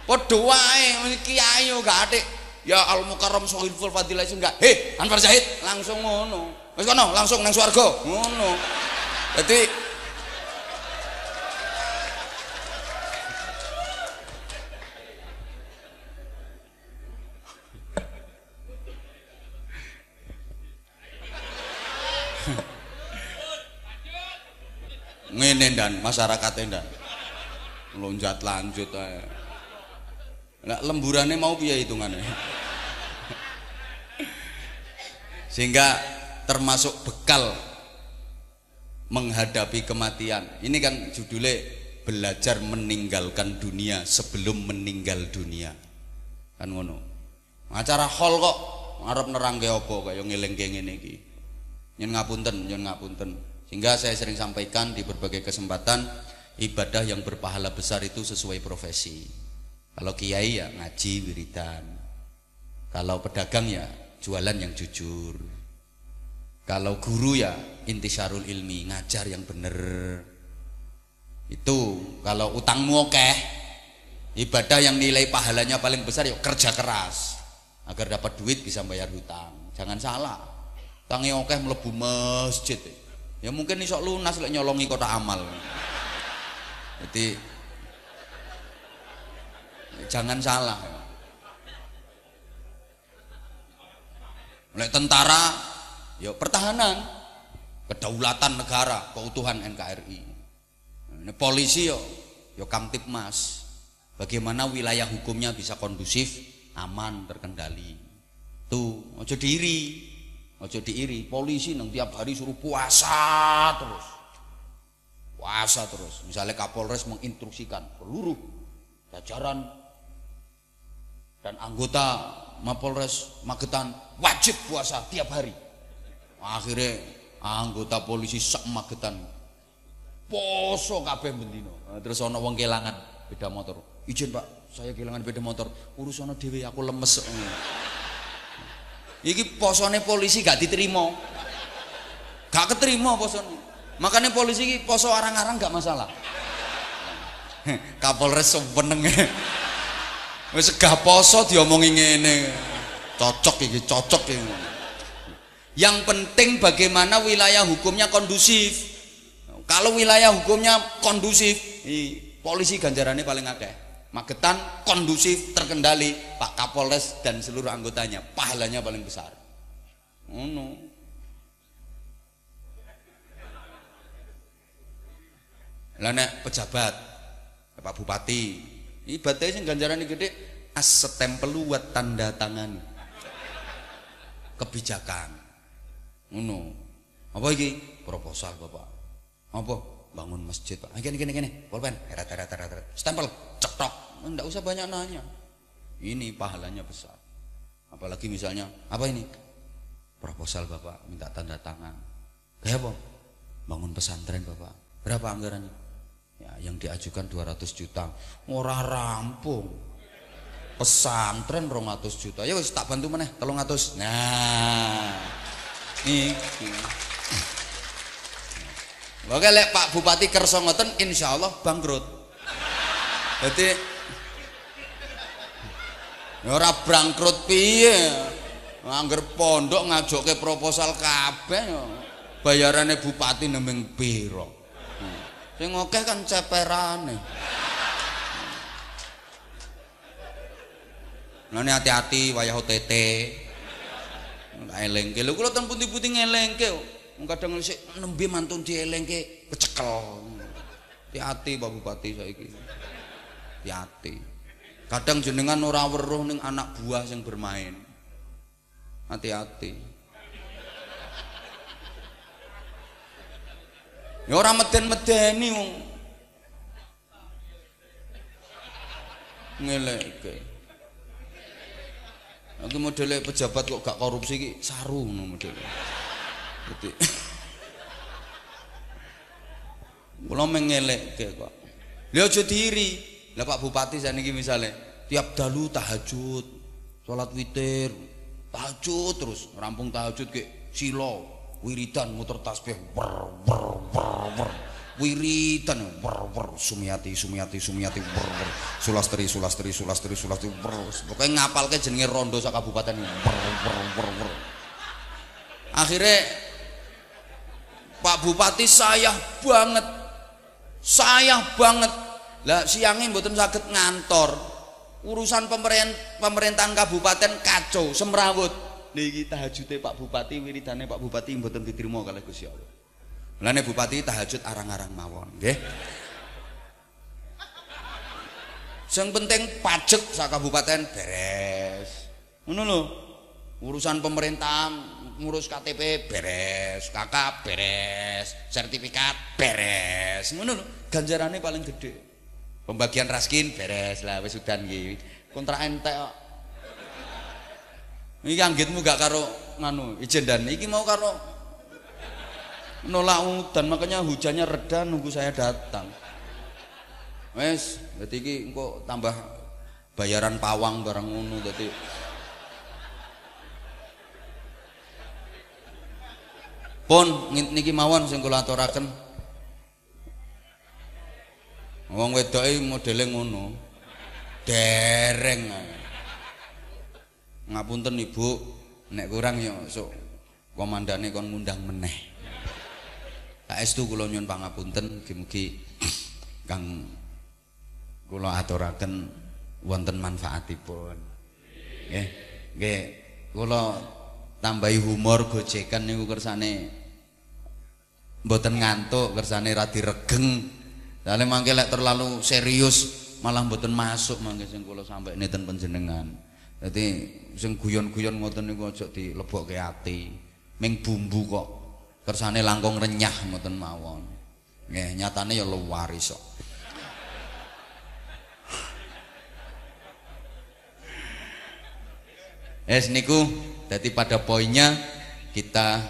Padha wae kiai gak atik. Ya Al Mukarram Sohiful Fadilah enggak. Hei Anwar Zahid langsung ngono. Wis kono langsung nang swarga. Ngono. Jadi ngene dan masyarakatnya dan lonjat lanjut ae. Lah lemburannya mau piye hitungannya? Sehingga termasuk bekal menghadapi kematian. Ini kan judulnya belajar meninggalkan dunia sebelum meninggal dunia. Kan ngono. Acara hall kok ngarep nerangke apa kaya ngelingke ngene iki. Nyen ngapunten. Sehingga saya sering sampaikan di berbagai kesempatan, ibadah yang berpahala besar itu sesuai profesi. Kalau kiai ya ngaji wiridan. Kalau pedagang ya jualan yang jujur. Kalau guru ya intisyarul ilmi, ngajar yang bener. Itu kalau utangmu oke, ibadah yang nilai pahalanya paling besar ya kerja keras agar dapat duit bisa bayar hutang. Jangan salah. Utange oke mlebu masjid. Ya mungkin iso lunas lek nyolongi kotak amal. Jadi jangan salah. Lek tentara ya pertahanan, kedaulatan negara, keutuhan NKRI. Ini polisi yo Kamtibmas. Bagaimana wilayah hukumnya bisa kondusif, aman, terkendali. Tuh, ojo diiri. Ojo diiri, polisi nang tiap hari suruh puasa terus. Misalnya Kapolres menginstruksikan seluruh jajaran dan anggota Mapolres Magetan wajib puasa tiap hari. Akhirnya anggota polisi sak Magetan poso kabeh bendino. Terus ana wong kelangan beda motor. Izin Pak, saya kehilangan beda motor. Urusan dhewe aku lemes. Iki posone polisi gak diterima. Gak keterima posone. Makanya polisi ini poso arang-arang gak masalah. Kapolres seneng. Wis gak poso diomongi ngene. Cocok iki, cocok iki. Yang penting bagaimana wilayah hukumnya kondusif. Kalau wilayah hukumnya kondusif, polisi ganjarannya paling akeh. Magetan kondusif, terkendali, Pak Kapolres dan seluruh anggotanya pahalanya paling besar. Ngono. Lah nek pejabat, Pak Bupati, ibadah sing ganjarane gede, as-stempel buat tanda tangan kebijakan. Ngono. Apa iki? Proposal, Bapak. Apa? Bangun masjid, Pak. Gini. Pulpen, eret. Stempel, cetok. Enggak usah banyak nanya. Ini pahalanya besar. Apalagi misalnya, apa ini? Proposal, Bapak, minta tanda tangan. Kayak apa? Bangun pesantren, Bapak. Berapa anggarannya? Ya, yang diajukan 200 juta. Ora rampung. Pesantren 200 juta. Ya wis tak bantu meneh 300. Nah. Iki. Oke lek Pak Bupati kersa ngoten insyaallah bangkrut. Dadi ora bangkrut piye? Angger pondok ngajokke proposal kabeh bayarane bupati nemeng pira. Sing akeh kan ceperane. Nane hati-hati wayah OTT. Elengke lho kula ten pundi-pundi ngelengke. Wong kadang sik nembe mantun dielengke kecekel. Hati-hati Pak Bupati saiki. Hati-hati. Kadang jenengan ora weruh ning anak buah sing bermain. Hati-hati. Ya ora meden-medeni wong. Ngelekke. Iki modele pejabat kok gak korupsi iki saru ngono modele. Dadi kula mengelekke kok. Lha aja diri. Lah Pak Bupati saniki misale tiap dalu tahajud, salat witir, tahajud terus, rampung tahajud ke silo. Wiridan muter tasbih wiridan Sumiati Sulastri pokoknya ngapalke jenenge rondo sak kabupaten akhirnya Pak Bupati sayah banget lah siangnya mboten saged ngantor urusan pemerintahan kabupaten kacau semrawut. Niki tahajute Pak Bupati, wiridane Pak Bupati mboten diterima kalih Gusti Allah. Mulane Bupati tahajud arang-arang mawon, nggih. Sing penting pajak sak kabupaten beres. Ngono lho. Urusan pemerintahan, ngurus KTP beres, KK beres, sertifikat beres. Ngono lho. Ganjarane paling gede. Pembagian raskin beres lah wis udan nggih. Kontrak entek kok. Iki anggitmu gak karo nganu ijen dan iki mau karo nolak udan makanya hujannya reda nunggu saya datang. Wes, berarti iki engko tambah bayaran pawang barang ngono dadi. Pun niki mawon sing kula aturaken. Wong wedoke modele ngono. Dereng ae. Ngapunten Ibu, nek kurang ya sok komandane kon ngundang meneh. Saestu kula nyuwun pangapunten mugi-mugi kang kula aturaken wonten manfaatipun. Nggih, nggih kula tambahi humor gojekan niku kersane mboten ngantuk, kersane ra diregeng. Dale mangke lek terlalu serius malah mboten masuk mangke sing kula sampekne ten panjenengan. Dadi sing guyon-guyon ngoten niku aja dilebokke ati. Ming bumbu kok kersane langkung renyah ngoten mawon. Nggih, nyatane ya luwaris kok. Niku dadi pada poinnya kita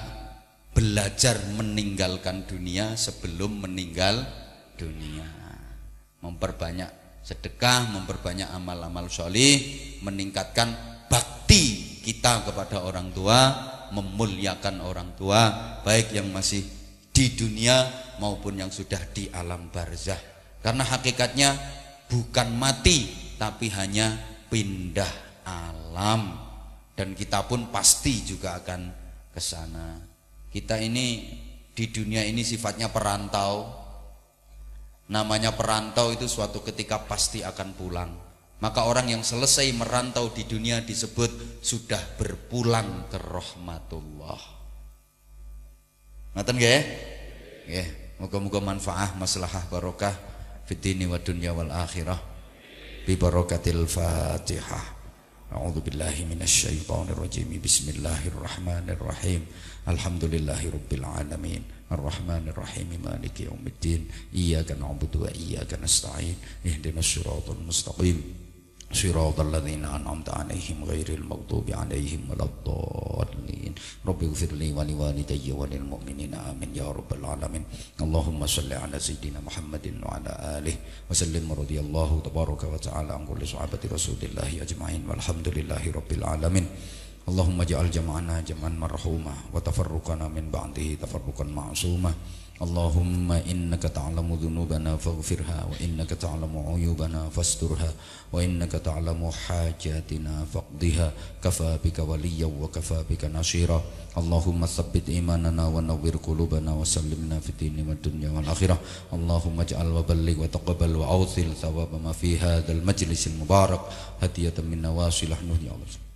belajar meninggalkan dunia sebelum meninggal dunia. Memperbanyak sedekah, memperbanyak amal-amal sholih, meningkatkan bakti kita kepada orang tua, memuliakan orang tua, baik yang masih di dunia maupun yang sudah di alam barzah. Karena hakikatnya bukan mati, tapi hanya pindah alam, dan kita pun pasti juga akan ke sana. Kita ini di dunia ini sifatnya perantau. Namanya perantau itu suatu ketika pasti akan pulang. Maka orang yang selesai merantau di dunia disebut sudah berpulang ke rahmatullah. Ngaten nggih? Nggih, muga-muga manfaah, maslahah, barokah fid dini wad dunya wal akhirah bi barakatil Fatihah. A'udzu billahi minasy syaithanir rajim. Bismillahirrahmanirrahim. Alhamdulillahirabbil alamin. Arrahmanir rahim. Maliki yaumiddin. Iyyaka na'budu wa iyyaka nasta'in. Ihdinas shiratal mustaqim. Shiratal ladzina an'amta 'alaihim ghairil maghdubi 'alaihim waladdallin. Rabbi ighfirli wa liwalidayya wa lil mu'minina amin ya rabbal alamin. Allahumma shalli 'ala sayyidina Muhammadin wa 'ala alihi wa sallim radhiyallahu tabaraka wa ta'ala an kulli sahabati Rasulillah ajma'in walhamdulillahi rabbil alamin. Allahumma ja'al jam'ana jam'an marhumah wa tafarruqana min ba'dihi tafarruqan ma'sumah. Allahumma innaka ta'lamu dhunubana faghfirha wa innaka ta'lamu 'uyubana fasturha wa innaka ta'lamu hajatina faqdiha kafa bika waliyyan wa kafa bika nasira. Allahumma tsabbit imanana wa nawwir qulubana wa sallimna fid dini wad dunya wal akhirah. Allahumma ij'al wa balligh wa taqabbal wa awsil thawaba ma fi hadzal majlisil mubarak hadiyatan min nawasilah nuhyi Allah.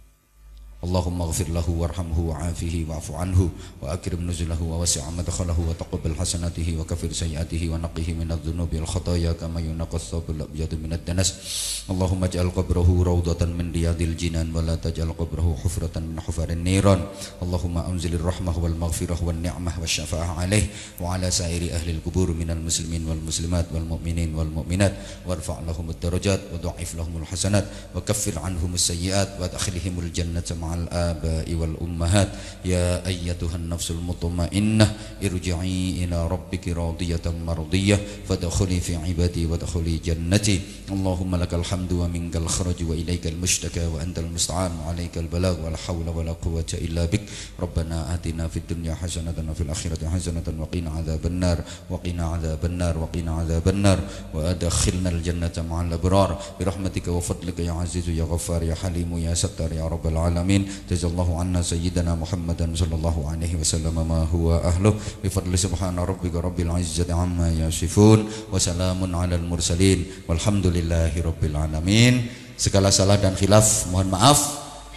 Allahumma ighfir lahu warhamhu wa'afihi wa'fu anhu wa akrim nuzulahu wa wasi' madkhalahu wa taqabbal hasanatihi wa kafir sayyi'atihi wa naqqihi minadh dhunubi wal khataaya kama yunqas thawbul abyadu minad danas. Allahumma ij'al qabrahu rawdatan min riyadil jinan wa la taj'al qabrahu hufratan min hufarin niran. Allahumma anzilir rahmah wal maghfirah wan ni'mah wasyafa'ah alaihi wa ala sa'iri ahli al-qubur minal muslimin wal muslimat wal mu'minin wal mu'minat warfa' lahumud darajat wa dha'if lahumul hasanat wa kaffir anhumus sayyi'at wa adkhilhumul jannata al-aba'i wal ummahat. Ya ayyatuhan nafsul mutmainnah irji'i ila rabbiki radiyatan mardiyah fadkhuli fi ibadi wadkhuli jannati. Allahumma lakal hamdu wa minkal kharaju wa ilaikal mushtaka wa antal musta'an wa alaikal balagh wa la hawla wa la quwwata illa bik. Rabbana atina fid dunya hasanatan wa fil akhirati hasanatan wa qina adzabannar wa qina adzabannar wa qina adzabannar wa adkhilnal jannata ma'al abrar bi rahmatika wa fadlika ya azizu ya ghaffar ya halimu ya sattar ya rabbal alamin. Jazallahu anna sayyidana Muhammadan sallallahu alaihi wasallam ma huwa ahluh bi fadli subhana rabbika rabbil izzati amma yasifun wa salamun alal mursalin walhamdulillahi rabbil alamin. Segala salah dan khilaf mohon maaf.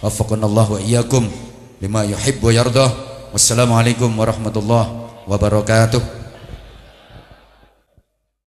Waffaqanallahu wa iyyakum lima yuhibbu wa yardah. Wassalamualaikum warahmatullahi wabarakatuh.